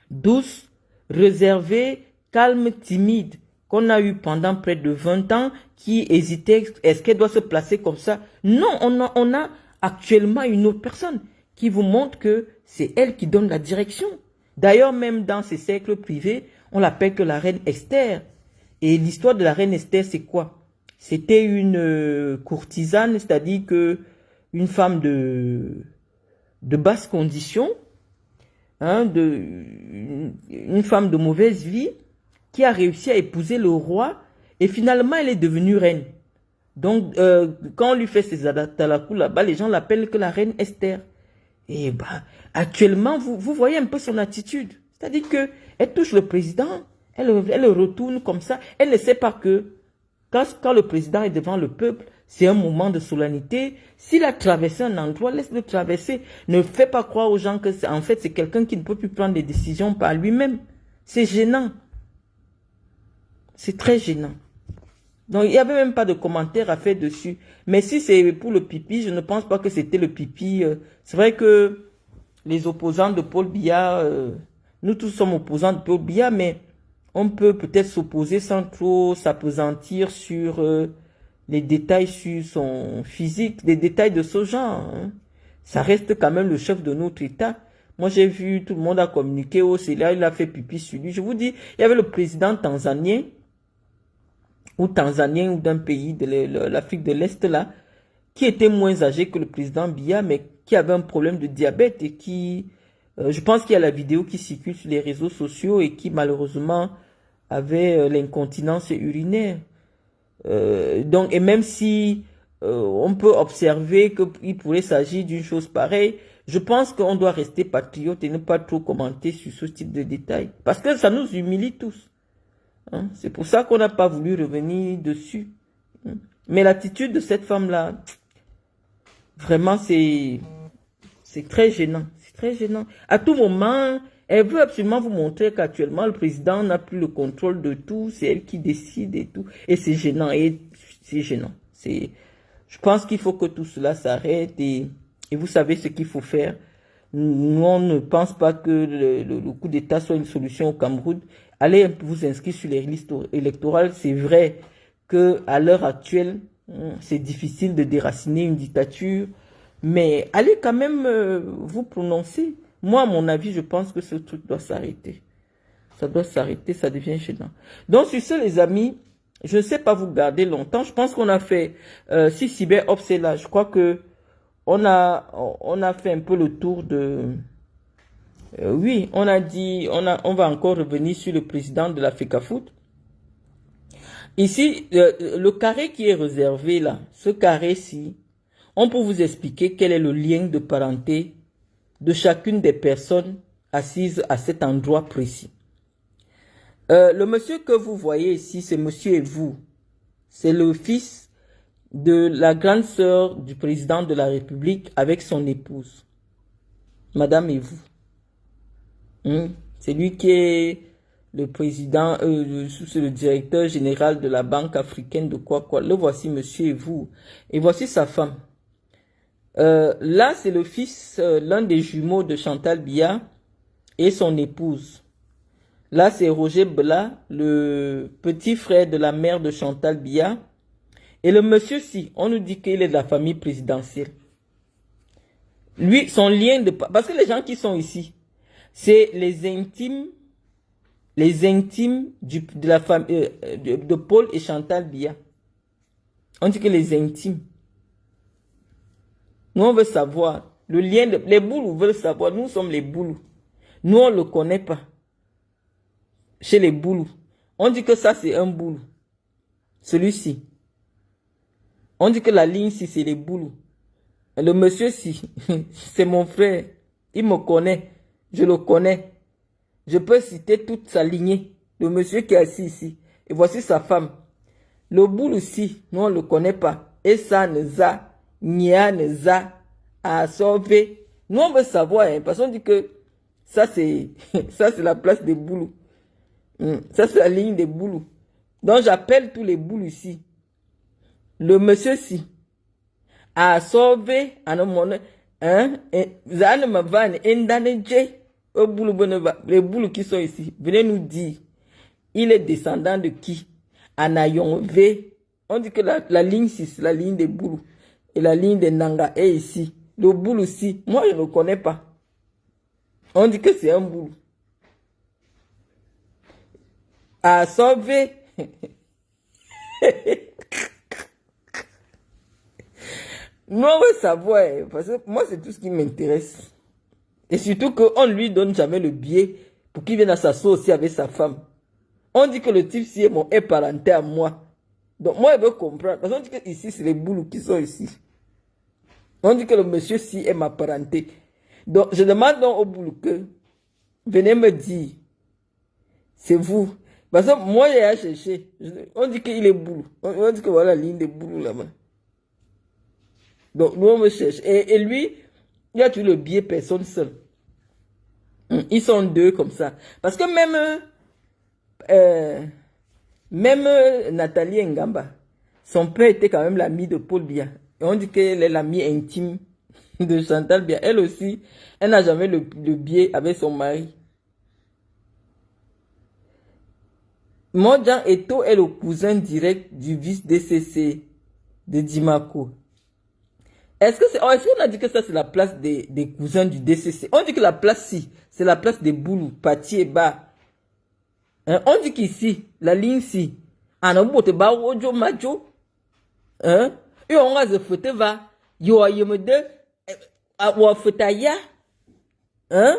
douce, réservée, calme, timide, qu'on a eu pendant près de 20 ans, qui hésitait, est-ce qu'elle doit se placer comme ça? Non, on a actuellement une autre personne qui vous montre que c'est elle qui donne la direction. D'ailleurs, même dans ses cercles privés, on l'appelle que la reine Esther. Et l'histoire de la reine Esther, c'est quoi? C'était une courtisane, c'est-à-dire que une femme de basse condition, une femme de mauvaise vie, qui a réussi à épouser le roi, et finalement, elle est devenue reine. Donc, quand on lui fait ses adaptalakou là-bas, les gens l'appellent que la reine Esther. Et actuellement, vous voyez un peu son attitude. C'est-à-dire que elle touche le président, elle retourne comme ça. Elle ne sait pas que quand le président est devant le peuple, c'est un moment de solennité. S'il a traversé un endroit, laisse-le traverser. Ne fais pas croire aux gens que en fait c'est quelqu'un qui ne peut plus prendre des décisions par lui-même. C'est gênant. C'est très gênant. Donc, il n'y avait même pas de commentaire à faire dessus. Mais si c'est pour le pipi, je ne pense pas que c'était le pipi. C'est vrai que les opposants de Paul Biya, nous tous sommes opposants de Paul Biya, mais on peut peut-être s'opposer sans trop s'appesantir sur les détails sur son physique, les détails de ce genre. Ça reste quand même le chef de notre État. Moi, j'ai vu, tout le monde a communiqué, oh, c'est là, il a fait pipi sur lui. Je vous dis, il y avait le président tanzanien, ou d'un pays de l'Afrique de l'Est là, qui était moins âgé que le président Biya, mais qui avait un problème de diabète et qui, je pense qu'il y a la vidéo qui circule sur les réseaux sociaux et qui malheureusement avait l'incontinence urinaire. Et même si on peut observer qu'il pourrait s'agir d'une chose pareille, Je pense qu'on doit rester patriote et ne pas trop commenter sur ce type de détails. Parce que ça nous humilie tous. Hein? C'est pour ça qu'on n'a pas voulu revenir dessus. Mais l'attitude de cette femme-là, vraiment, c'est très gênant. C'est très gênant. À tout moment, elle veut absolument vous montrer qu'actuellement, le président n'a plus le contrôle de tout. C'est elle qui décide et tout. Et c'est gênant. Et c'est gênant. Je pense qu'il faut que tout cela s'arrête. Et vous savez ce qu'il faut faire. Nous, on ne pense pas que le coup d'État soit une solution au Cameroun. Allez vous inscrire sur les listes électorales. C'est vrai qu'à l'heure actuelle, c'est difficile de déraciner une dictature. Mais allez quand même vous prononcer. Moi, à mon avis, je pense que ce truc doit s'arrêter. Ça doit s'arrêter, ça devient gênant. Donc, sur ce, les amis, je ne sais pas vous garder longtemps. Je pense qu'on a fait, si Cyber Ops est là, je crois que on a fait un peu le tour de... oui, on a dit, on va encore revenir sur le président de la FECAFOOT. Ici, le carré qui est réservé là, ce carré-ci, on peut vous expliquer quel est le lien de parenté de chacune des personnes assises à cet endroit précis. Le monsieur que vous voyez ici, c'est monsieur et vous. C'est le fils de la grande sœur du président de la République avec son épouse. Madame et vous. C'est lui qui est le président, le directeur général de la Banque africaine de quoi. Le voici monsieur et vous. Et voici sa femme. Là, c'est le fils, l'un des jumeaux de Chantal Biya et son épouse. Là, c'est Roger Bla, le petit frère de la mère de Chantal Biya. Et le monsieur-ci, on nous dit qu'il est de la famille présidentielle. Lui, son lien de... Parce que les gens qui sont ici, c'est les intimes de la famille de Paul et Chantal Biya. On dit que les intimes. Nous, on veut savoir. Le lien de... Les boulous veulent savoir. Nous sommes les boulous. Nous, on ne le connaît pas. Chez les boulous. On dit que ça, c'est un boulou. Celui-ci. On dit que la ligne, si c'est les boulous. Le monsieur-ci, c'est mon frère. Il me connaît. Je le connais. Je peux citer toute sa lignée. Le monsieur qui est assis ici. Et voici sa femme. Le boulou-ci, nous, on ne le connaît pas. Et ça, Neza, Nia, Neza, a sauvé. Nous, on veut savoir, hein, parce qu'on dit que ça, c'est la place des boulous. Ça, c'est la ligne des boulous. Donc, j'appelle tous les boulous ici. Le monsieur-ci a sauvé à nos monnaies. Les boulous qui sont ici, venez nous dire, il est descendant de qui? Anayon V. On dit que la ligne 6, la ligne des boulous, et la ligne des Nanga est ici. Le boulou ici, moi je ne le connais pas. On dit que c'est un boulou. A sauvé. Nous, on veut savoir, parce que moi, c'est tout ce qui m'intéresse. Et surtout qu'on ne lui donne jamais le billet pour qu'il vienne s'asseoir aussi avec sa femme. On dit que le type ci est parenté à moi. Donc, moi, je veux comprendre. Parce qu'on dit que ici, c'est les boulous qui sont ici. On dit que le monsieur ci est ma parenté. Donc, je demande donc au boulou que, venez me dire, c'est vous. Parce que moi, j'ai cherché. On dit qu'il est boulou. On dit que voilà la ligne des boulous là-bas. Donc, nous, on me cherche. Et lui, il a toujours le billet personne seul. Ils sont deux comme ça. Parce que même Nathalie Ngamba, son père était quand même l'ami de Paul Biya. Et on dit qu'elle est l'amie intime de Chantal Biya. Elle aussi, elle n'a jamais le billet avec son mari. Modjan Eto est le cousin direct du vice-DCC de Dimako. Est-ce qu'on a dit que ça c'est la place des cousins du DCC? On dit que la place ci, c'est la place des boulous, Pati et Ba. Hein? On dit qu'ici, la ligne ci, Anabote Ba Wojo Majo. Hein? Et on va se fêter va. Yo a yemede, a wa fêtaya. Hein?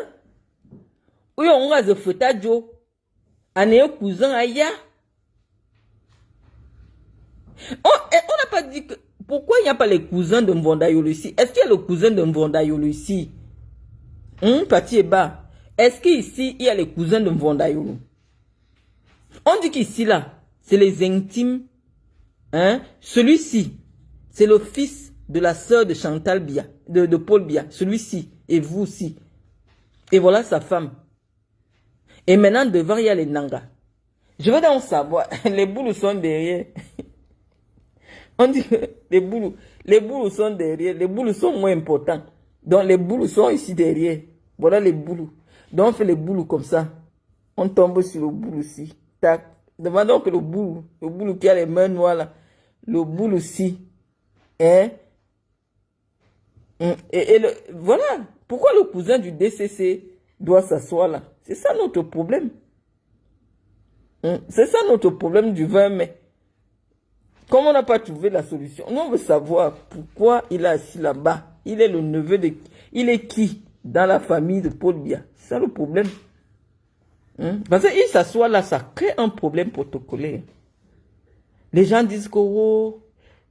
Et on va se fêter Jo. Ane cousin aya. On n'a pas dit que. Pourquoi il n'y a pas les cousins de Mvonda Yolo ici? Est-ce qu'il y a le cousin de Mvonda Yolo ici? Pati Eba. Est-ce qu'ici, il y a les cousins de Mvondayolo? On dit qu'ici, là, c'est les intimes. Hein? Celui-ci, c'est le fils de la sœur de Chantal Bia, de Paul Bia. Celui-ci, et vous aussi. Et voilà sa femme. Et maintenant, devant, il y a les Nanga. Je veux donc savoir, les boules sont derrière. On dit que les boules sont derrière, les boules sont moins importants. Donc les boules sont ici derrière. Voilà les boules. Donc on fait les boules comme ça. On tombe sur le boule aussi. Tac. Demandons que le boule qui a les mains noires là, le boule aussi. Hein? Voilà. Pourquoi le cousin du DCC doit s'asseoir là? C'est ça notre problème. C'est ça notre problème du 20 mai. Comme on n'a pas trouvé la solution, nous on veut savoir pourquoi il est assis là-bas. Il est le neveu de... Il est qui dans la famille de Paul Bia? C'est ça le problème. Parce qu'il s'assoit là, ça crée un problème protocolaire. Les gens disent que oh,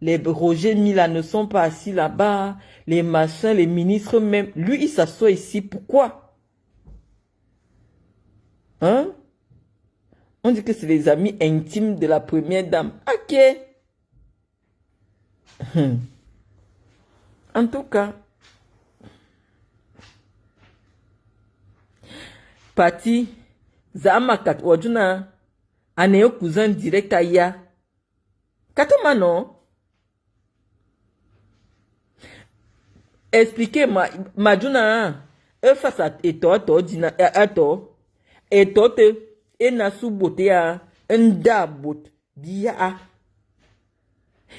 les Roger Mila ne sont pas assis là-bas, les machins, les ministres même. Lui, il s'assoit ici. Pourquoi? Hein? On dit que c'est les amis intimes de la première dame. Ok. En tout cas, Pati, Zamakat Wajuna, Aneo cousin direct à Ya. Katomano, expliquez-moi, Majuna, face à Eto, Dina, Ato, Eto, et Nasu Botea, un dabot, Dia.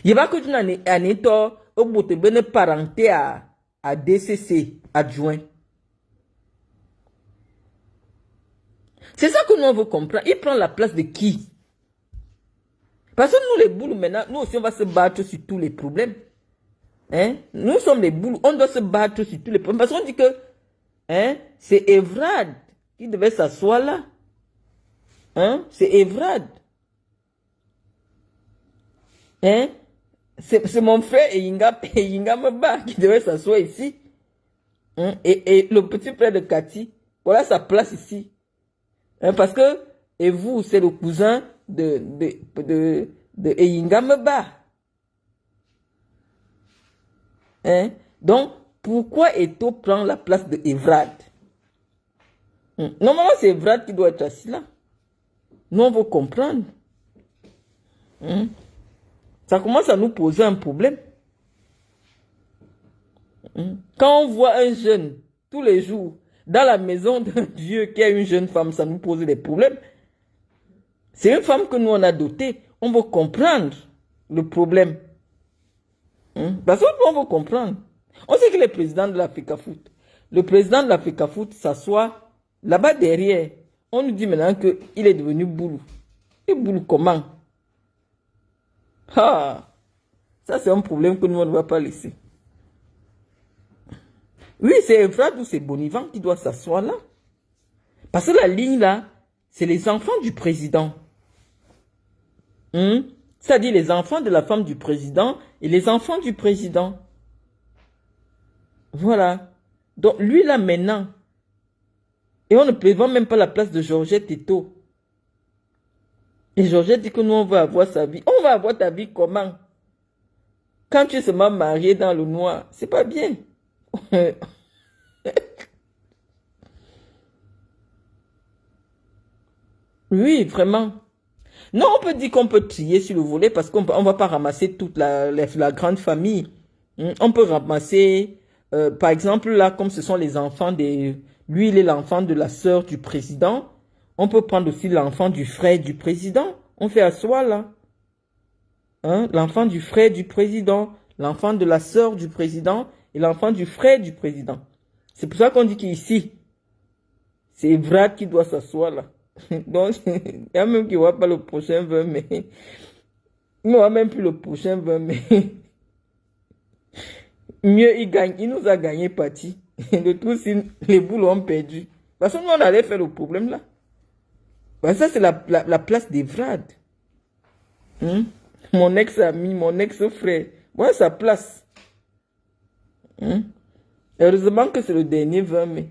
Il va que tu n'as un état au bout de bonne parenté à DCC adjoint. C'est ça que nous on veut comprendre. Il prend la place de qui? Parce que nous les boules maintenant, nous aussi on va se battre sur tous les problèmes. Hein? Nous sommes les boules, on doit se battre sur tous les problèmes. Parce qu'on dit que hein, c'est Evrad qui devait s'asseoir là. Hein? C'est Evrad. Hein? C'est mon frère Eyinga Maba qui devait s'asseoir ici. Hein? Et le petit frère de Cathy, voilà sa place ici. Hein? Parce que, et vous, c'est le cousin de Eyinga Maba. Hein? Donc, pourquoi Eto prend la place de Evrad? Normalement, c'est Evrad qui doit être assis là. Nous, on veut comprendre. Ça commence à nous poser un problème. Quand on voit un jeune, tous les jours, dans la maison d'un vieux qui a une jeune femme, ça nous pose des problèmes. C'est une femme que nous, on a dotée. On veut comprendre le problème. Parce que nous, on veut comprendre. On sait que le président de l'Africa Foot, le président de l'Africa Foot s'assoit là-bas derrière. On nous dit maintenant qu'il est devenu boulou. Et boulou comment? Ah, ça c'est un problème que nous on ne va pas laisser. Oui, c'est Evrad ou c'est Bonivant qui doit s'asseoir là. Parce que la ligne là, c'est les enfants du président. C'est-à-dire les enfants de la femme du président et les enfants du président. Voilà. Donc lui là maintenant, et on ne prévoit même pas la place de Georgette Eto. Et Georgette dit que nous, on va avoir sa vie. On va avoir ta vie comment? Quand tu es seulement marié dans le noir, c'est pas bien. Oui, vraiment. Non, on peut dire qu'on peut trier sur le volet parce qu'on ne va pas ramasser toute la grande famille. On peut ramasser, par exemple, là, comme ce sont les enfants des... Lui, il est l'enfant de la sœur du président. On peut prendre aussi l'enfant du frère du président. On fait asseoir là. Hein? L'enfant du frère du président, l'enfant de la sœur du président et l'enfant du frère du président. C'est pour ça qu'on dit qu'ici, c'est Evrad qui doit s'asseoir là. Donc, il y a même qui ne voit pas le prochain 20 mai. Il ne voit même plus le prochain 20 mai. Mieux, il gagne. Il nous a gagné parti. De tous, les boules ont perdu. Parce que nous, on allait faire le problème là. Ben ça, c'est la place d'Evrad. Mon ex-ami, mon ex-frère. Voilà sa place. Heureusement que c'est le dernier 20 mai.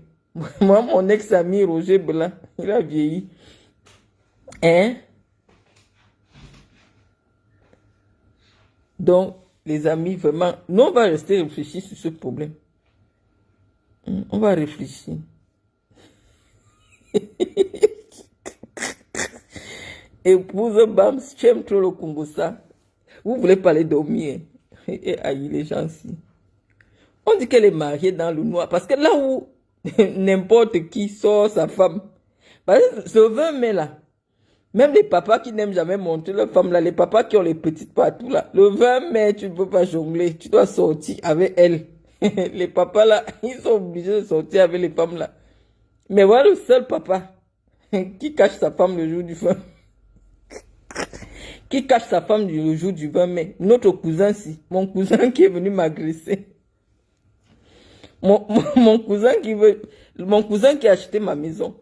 Moi, mon ex-ami Roger Blanc, il a vieilli. Hein? Donc, les amis, vraiment, nous, on va rester réfléchir sur ce problème. On va réfléchir. Épouse Bams, tu aimes trop le Congo ça. Vous voulez parler dormir. Et aïe, les gens ici. On dit qu'elle est mariée dans le noir. Parce que là où n'importe qui sort sa femme. Parce que ce 20 mai là, même les papas qui n'aiment jamais montrer leur femme là, les papas qui ont les petites partout là, le 20 mai, tu ne peux pas jongler. Tu dois sortir avec elle. Les papas là, ils sont obligés de sortir avec les femmes là. Mais voilà le seul papa qui cache sa femme le jour du 20. Qui cache sa femme le jour du 20 mai. Notre cousin, si. Mon cousin qui est venu m'agresser. Mon cousin qui a acheté ma maison.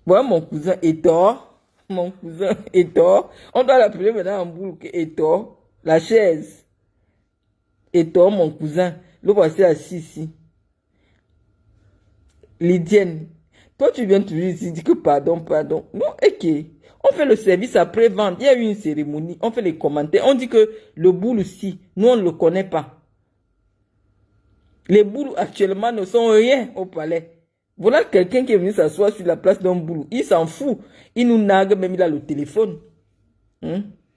Voilà mon cousin Etor. Mon cousin Etor. On doit l'appeler maintenant en boule Etor. La chaise. Etor, mon cousin. Le voici assis ici. Lydienne. Toi, tu viens toujours ici, dis que pardon, pardon. Non, ok. On fait le service après-vente. Il y a eu une cérémonie. On fait les commentaires. On dit que le boulot aussi, nous, on ne le connaît pas. Les boules actuellement ne sont rien au palais. Voilà quelqu'un qui est venu s'asseoir sur la place d'un boulot. Il s'en fout. Il nous nague, même il a le téléphone.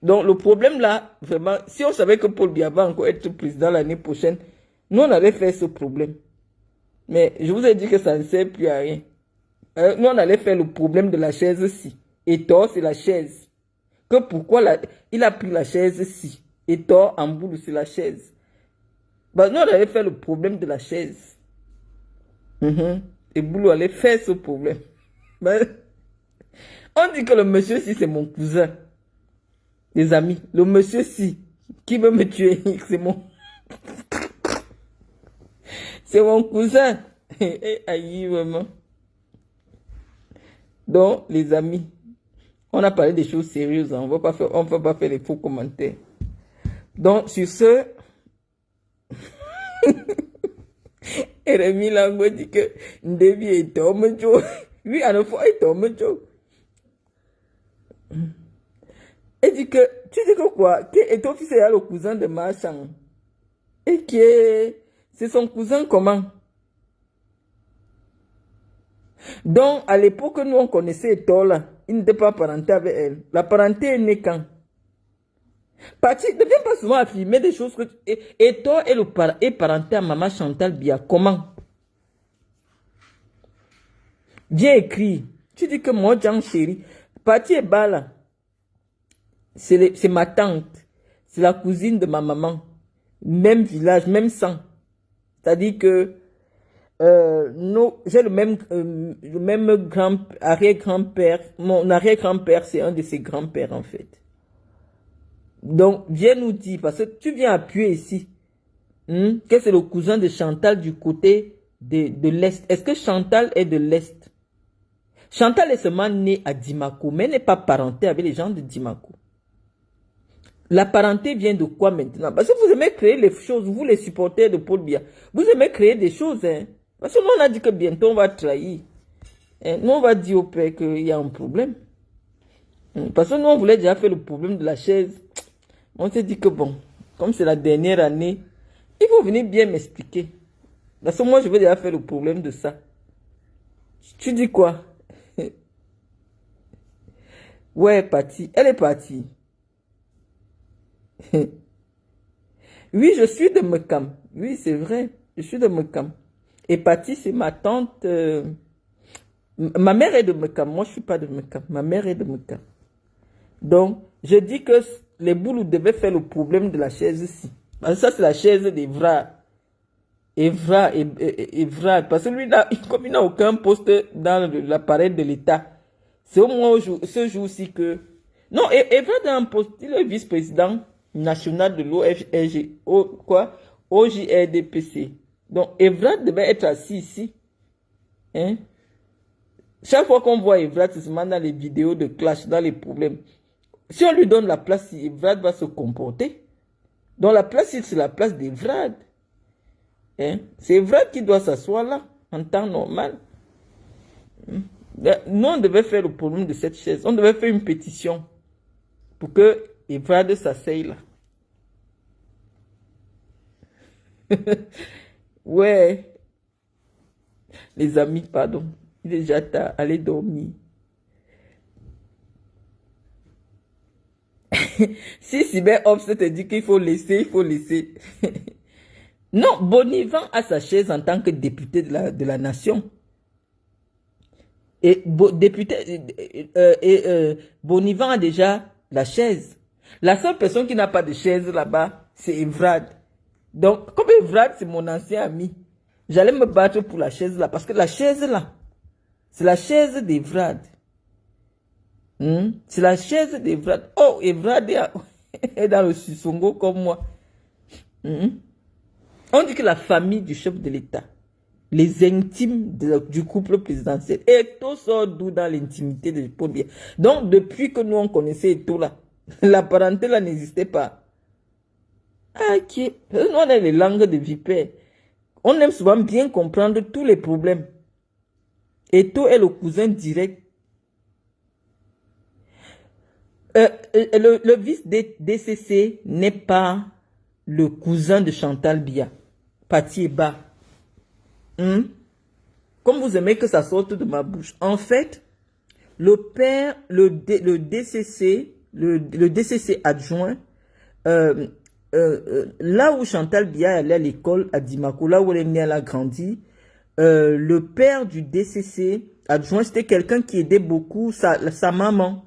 Donc le problème là, vraiment, si on savait que Paul Biya va encore être président l'année prochaine, nous on allait faire ce problème. Mais je vous ai dit que ça ne sert plus à rien. Nous on allait faire le problème de la chaise-ci. Et tort, c'est la chaise. Que pourquoi il a pris la chaise-ci. Et tort, en boule, c'est la chaise. Bah, nous on allait faire le problème de la chaise. Et Boulou allait faire ce problème. Ben, on dit que le monsieur si c'est mon cousin. Les amis, le monsieur si qui veut me tuer, c'est mon c'est mon cousin. Aïe, vraiment. Donc, les amis, on a parlé des choses sérieuses. Hein. On ne va pas faire les faux commentaires. Donc, sur ce, Rémi Lango dit que Ndevi est tombé. Lui, à la fois, est tombé. Et dit que, tu dis que quoi? Que ton fils est le cousin de Marchand. Et que c'est son cousin comment? Donc, à l'époque, nous, on connaissait Etor là. Il n'était pas parenté avec elle. La parenté est née quand? Pati, ne viens pas souvent affirmer des choses que... Etor est parenté à maman Chantal Biya. Comment? Viens écrire. Tu dis que moi, Jean chéri. Pati est bas là. C'est ma tante. C'est la cousine de ma maman. Même village, même sang. C'est-à-dire que j'ai le même arrière-grand-père. Mon arrière-grand-père, c'est un de ses grands-pères, en fait. Donc, viens nous dire, parce que tu viens appuyer ici, que c'est le cousin de Chantal du côté de l'Est. Est-ce que Chantal est de l'Est? Chantal est seulement née à Dimako, mais n'est pas parentée avec les gens de Dimako. La parenté vient de quoi maintenant? Parce que vous aimez créer les choses, vous les supporters de Paul Biya. Vous aimez créer des choses, hein. Parce que nous, on a dit que bientôt on va trahir. Nous, on va dire au père qu'il y a un problème. Parce que nous, on voulait déjà faire le problème de la chaise. On s'est dit que bon, comme c'est la dernière année, il faut venir bien m'expliquer. Parce que moi, je veux déjà faire le problème de ça. Tu dis quoi? Ouais, partie. Elle est partie. Oui, je suis de Mekam. Oui, c'est vrai. Je suis de Mekam. Et Pati, c'est ma tante. Ma mère est de Mekam. Moi, je ne suis pas de Mekam. Ma mère est de Mekam. Donc, je dis que les Boulous devaient faire le problème de la chaise ici. Parce que ça, c'est la chaise d'Evra. Evra. Parce que lui, là, comme il n'a aucun poste dans l'appareil de l'État, c'est au moins ce jour-ci que... Non, Evra a un poste. Il est vice-président national de l'OFRG. OJRDPC. Donc, Evra devait être assis ici. Hein? Chaque fois qu'on voit Evra, c'est seulement dans les vidéos de clash, dans les problèmes. Si on lui donne la place, Evra va se comporter. Donc, la place, c'est la place d'Evra. Hein? C'est vrai qu'il doit s'asseoir là, en temps normal. Nous, on devait faire le problème de cette chaise. On devait faire une pétition pour que Evrard s'asseye là. Ouais, les amis, pardon. Il est déjà tard, allez dormir. Si Cyber Ops te dit qu'il faut laisser, il faut laisser. Non, Bonivan a sa chaise en tant que député de la nation. Et Bonivan a déjà la chaise. La seule personne qui n'a pas de chaise là-bas, c'est Evrard. Donc, comme Evrard, c'est mon ancien ami, j'allais me battre pour la chaise là. Parce que la chaise là, c'est la chaise d'Evrard. C'est la chaise d'Evrard. Oh, Evrard est dans le Sissongo comme moi. On dit que la famille du chef de l'État, les intimes du couple présidentiel, Eto sort d'où dans l'intimité de Paul Biya. Donc, depuis que nous on connaissait Eto là, la parenté là n'existait pas. Ok. Nous on a les langues de vipère. On aime souvent bien comprendre tous les problèmes. Eto est le cousin direct. Le vice DCC n'est pas le cousin de Chantal Biya. Patieba. Comme vous aimez que ça sorte de ma bouche. En fait, le père, le DCC adjoint, là où Chantal Biya allait à l'école à Dimako, là où elle est née, elle a grandi, le père du DCC adjoint, c'était quelqu'un qui aidait beaucoup sa maman.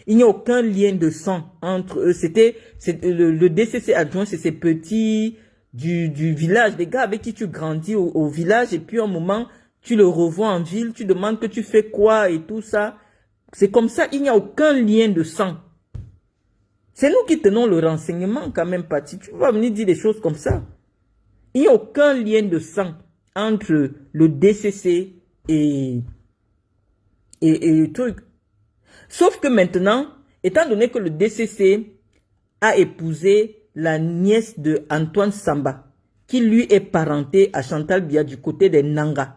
Il n'y a aucun lien de sang entre eux. Le DCC adjoint, c'est ces petits du village, des gars avec qui tu grandis au village, et puis un moment, tu le revois en ville, tu demandes que tu fais quoi et tout ça. C'est comme ça, il n'y a aucun lien de sang. C'est nous qui tenons le renseignement quand même, Pati. Tu vas venir dire des choses comme ça. Il n'y a aucun lien de sang entre le DCC et le truc. Sauf que maintenant, étant donné que le DCC a épousé la nièce de Antoine Samba, qui lui est parenté à Chantal Biya du côté des Nanga.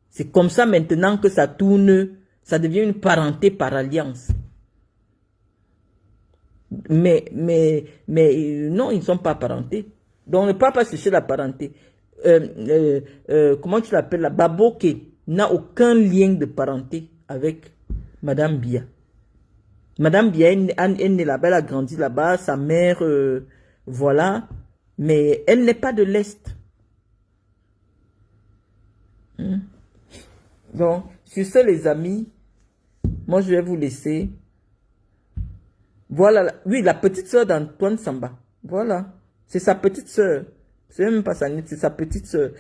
C'est comme ça maintenant que ça tourne, ça devient une parenté par alliance. Mais non, ils ne sont pas parentés. Donc on ne peut pas chercher la parenté. Comment tu l'appelles, la Baboke n'a aucun lien de parenté avec Madame Biya. Madame Biya est née là-bas, elle a grandi là-bas, sa mère, voilà, mais elle n'est pas de l'Est. Donc, sur ce les amis, moi je vais vous laisser. Voilà, oui, la petite soeur d'Antoine Samba, voilà, c'est sa petite soeur. C'est même pas sa nièce, c'est sa petite soeur.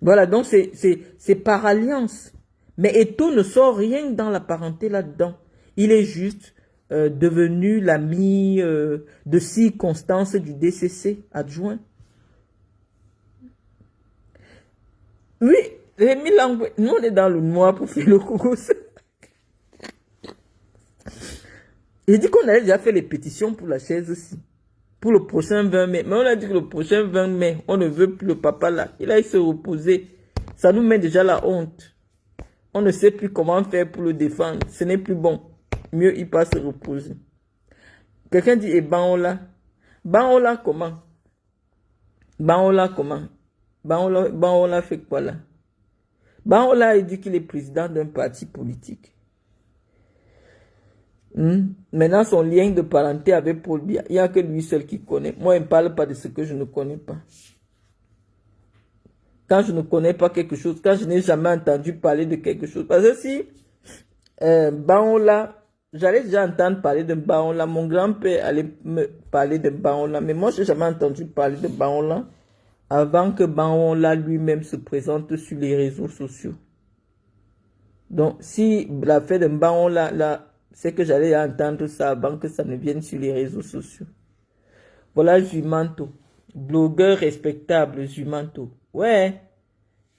Voilà, donc c'est par alliance. Mais Eto ne sort rien dans la parenté là-dedans. Il est juste devenu l'ami de circonstance du DCC adjoint. Oui, Rémi Langoué, nous on est dans le noir pour faire le coucou. J'ai dit qu'on avait déjà fait les pétitions pour la chaise aussi. Pour le prochain 20 mai. Mais on a dit que le prochain 20 mai, on ne veut plus le papa là. Il a se reposer. Ça nous met déjà la honte. On ne sait plus comment faire pour le défendre. Ce n'est plus bon. Mieux il passe se reposer. Quelqu'un dit, et Baola. Baola comment? Baola comment? Baola fait quoi là? Baola il dit qu'il est président d'un parti politique. Maintenant, son lien de parenté avec Paul Biya, il n'y a que lui seul qui connaît. Moi, il ne parle pas de ce que je ne connais pas. Quand je ne connais pas quelque chose, quand je n'ai jamais entendu parler de quelque chose. Parce que si Baola, j'allais déjà entendre parler de Baola, mon grand-père allait me parler de Baola, mais moi, je n'ai jamais entendu parler de Baola avant que Baola lui-même se présente sur les réseaux sociaux. Donc, si l'affaire de Baola, là, c'est que j'allais entendre ça avant que ça ne vienne sur les réseaux sociaux. Voilà Jumanto, blogueur respectable Jumanto. Ouais,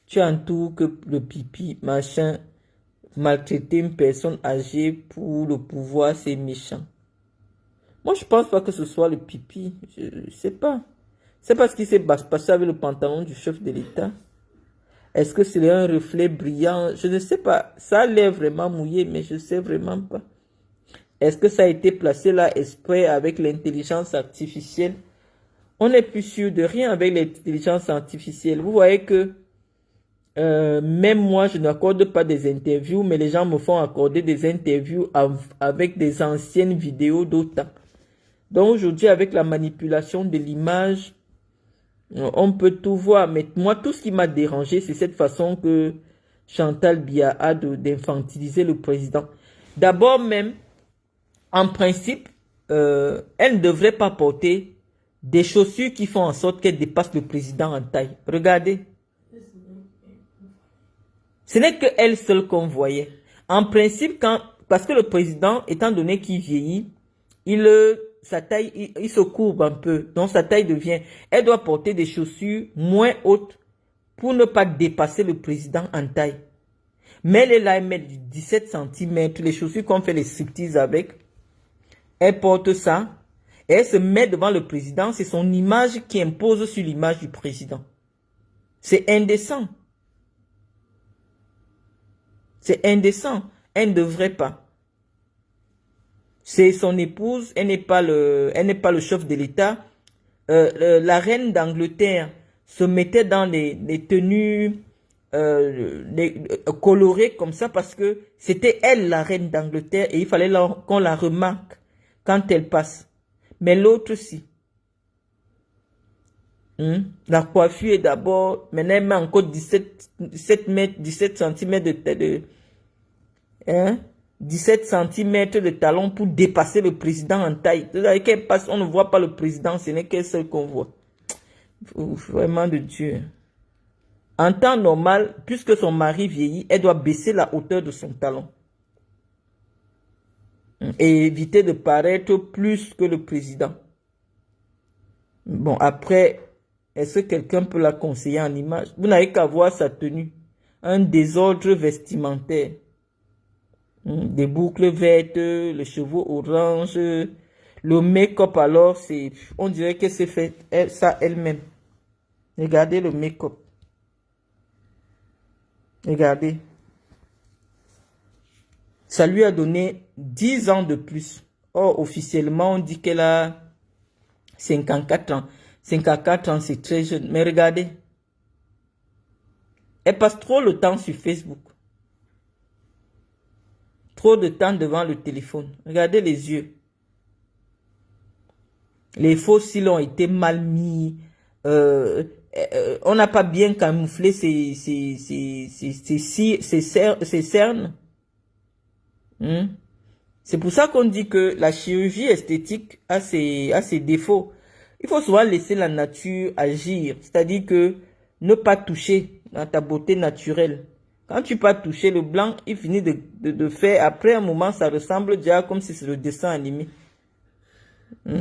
tu entoures que le pipi, machin, maltraiter une personne âgée pour le pouvoir, c'est méchant. Moi, je pense pas que ce soit le pipi. Je sais pas. C'est parce qu'il s'est passé avec le pantalon du chef de l'État. Est-ce que c'est un reflet brillant? Je ne sais pas. Ça a l'air vraiment mouillé, mais je ne sais vraiment pas. Est-ce que ça a été placé là exprès avec l'intelligence artificielle? On n'est plus sûr de rien avec l'intelligence artificielle. Vous voyez que même moi, je n'accorde pas des interviews, mais les gens me font accorder des interviews avec des anciennes vidéos d'autant. Donc aujourd'hui, avec la manipulation de l'image, on peut tout voir. Mais moi, tout ce qui m'a dérangé, c'est cette façon que Chantal Biya a d'infantiliser le président. D'abord même, en principe, elle ne devrait pas porter des chaussures qui font en sorte qu'elle dépasse le président en taille. Regardez. Ce n'est que elle seule qu'on voyait. En principe, parce que le président, étant donné qu'il vieillit, sa taille, il se courbe un peu. Donc sa taille devient, elle doit porter des chaussures moins hautes pour ne pas dépasser le président en taille. Mais elle est là, elle met 17 cm, les chaussures qu'on fait les striptease avec. Elle porte ça et elle se met devant le président. C'est son image qui impose sur l'image du président. C'est indécent. C'est indécent. Elle ne devrait pas. C'est son épouse. Elle n'est pas le chef de l'État. La reine d'Angleterre se mettait dans les tenues colorées comme ça parce que c'était elle la reine d'Angleterre et il fallait qu'on la remarque quand elle passe. Mais l'autre si. La coiffure est d'abord, maintenant elle met encore 17 cm de 17 cm de talon pour dépasser le président en taille. Qu'elle passe, on ne voit pas le président, ce n'est qu'elle seule qu'on voit. Vraiment de Dieu. En temps normal, puisque son mari vieillit, elle doit baisser la hauteur de son talon. Et éviter de paraître plus que le président. Bon, après, est-ce que quelqu'un peut la conseiller en image? Vous n'avez qu'à voir sa tenue. Un désordre vestimentaire. Des boucles vertes, les cheveux orange. Le make-up alors, on dirait qu'elle s'est fait ça elle-même. Regardez le make-up. Regardez. Ça lui a donné 10 ans de plus. Or, officiellement, on dit qu'elle a 54 ans. 54 ans, c'est très jeune. Mais regardez. Elle passe trop le temps sur Facebook. Trop de temps devant le téléphone. Regardez les yeux. Les faux cils ont été mal mis. On n'a pas bien camouflé ses cernes. C'est pour ça qu'on dit que la chirurgie esthétique a ses défauts. Il faut souvent laisser la nature agir. C'est-à-dire que ne pas toucher dans ta beauté naturelle. Quand tu pas toucher le blanc, il finit de faire. Après un moment, ça ressemble déjà comme si c'est le dessin animé.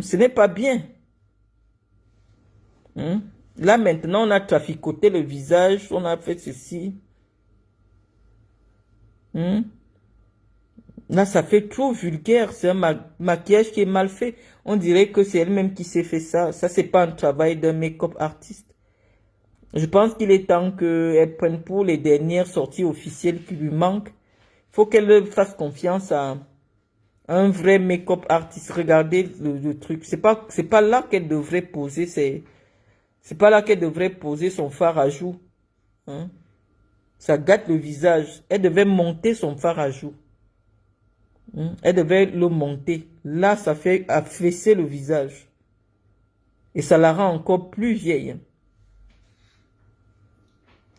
Ce n'est pas bien. Là maintenant, on a traficoté le visage, on a fait ceci. Là, ça fait trop vulgaire. C'est un maquillage qui est mal fait. On dirait que c'est elle-même qui s'est fait ça. Ça, c'est pas un travail d'un make-up artiste. Je pense qu'il est temps qu'elle prenne pour les dernières sorties officielles qui lui manquent. Il faut qu'elle fasse confiance à un vrai make-up artiste. Regardez le truc. C'est pas là qu'elle devrait poser c'est pas là qu'elle devrait poser son fard à joues. Ça gâte le visage. Elle devait monter son fard à joues. Elle devait le monter. Là, ça fait affaisser le visage. Et ça la rend encore plus vieille.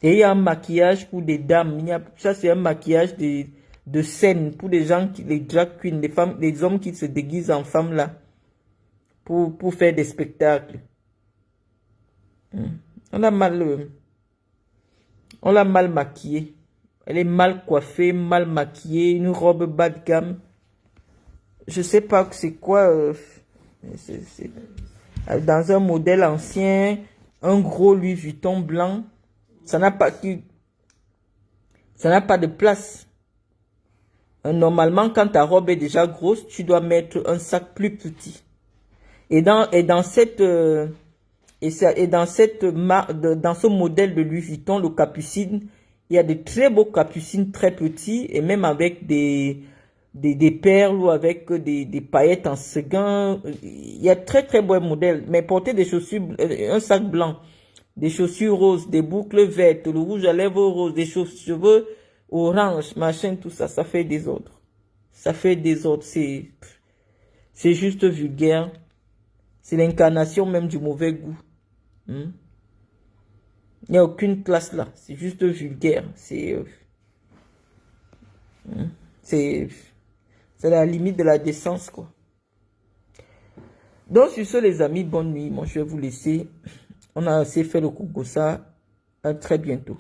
Et il y a un maquillage pour des dames. Ça, c'est un maquillage de scène pour des gens, les drag queens, les femmes, les hommes qui se déguisent en femmes là. Pour faire des spectacles. On l'a mal maquillée. Elle est mal coiffée, mal maquillée, une robe bas de gamme. Je sais pas c'est quoi. Dans un modèle ancien, un gros Louis Vuitton blanc. Ça n'a pas de place. Normalement, quand ta robe est déjà grosse, tu dois mettre un sac plus petit. Dans cette dans ce modèle de Louis Vuitton, le capucine, il y a de très beaux capucines très petits et même avec des perles ou avec des paillettes en séguin. Il y a très beaux modèles. Mais porter des chaussures, un sac blanc, des chaussures roses, des boucles vertes, le rouge à lèvres rose, des cheveux orange, machin, tout ça, ça fait désordre. Ça fait désordre. C'est juste vulgaire. C'est l'incarnation même du mauvais goût. Il n'y a aucune classe là. C'est juste vulgaire. C'est la limite de la décence, quoi. Donc, sur ce, les amis, bonne nuit. Moi, je vais vous laisser. On a assez fait le Congo ça. À très bientôt.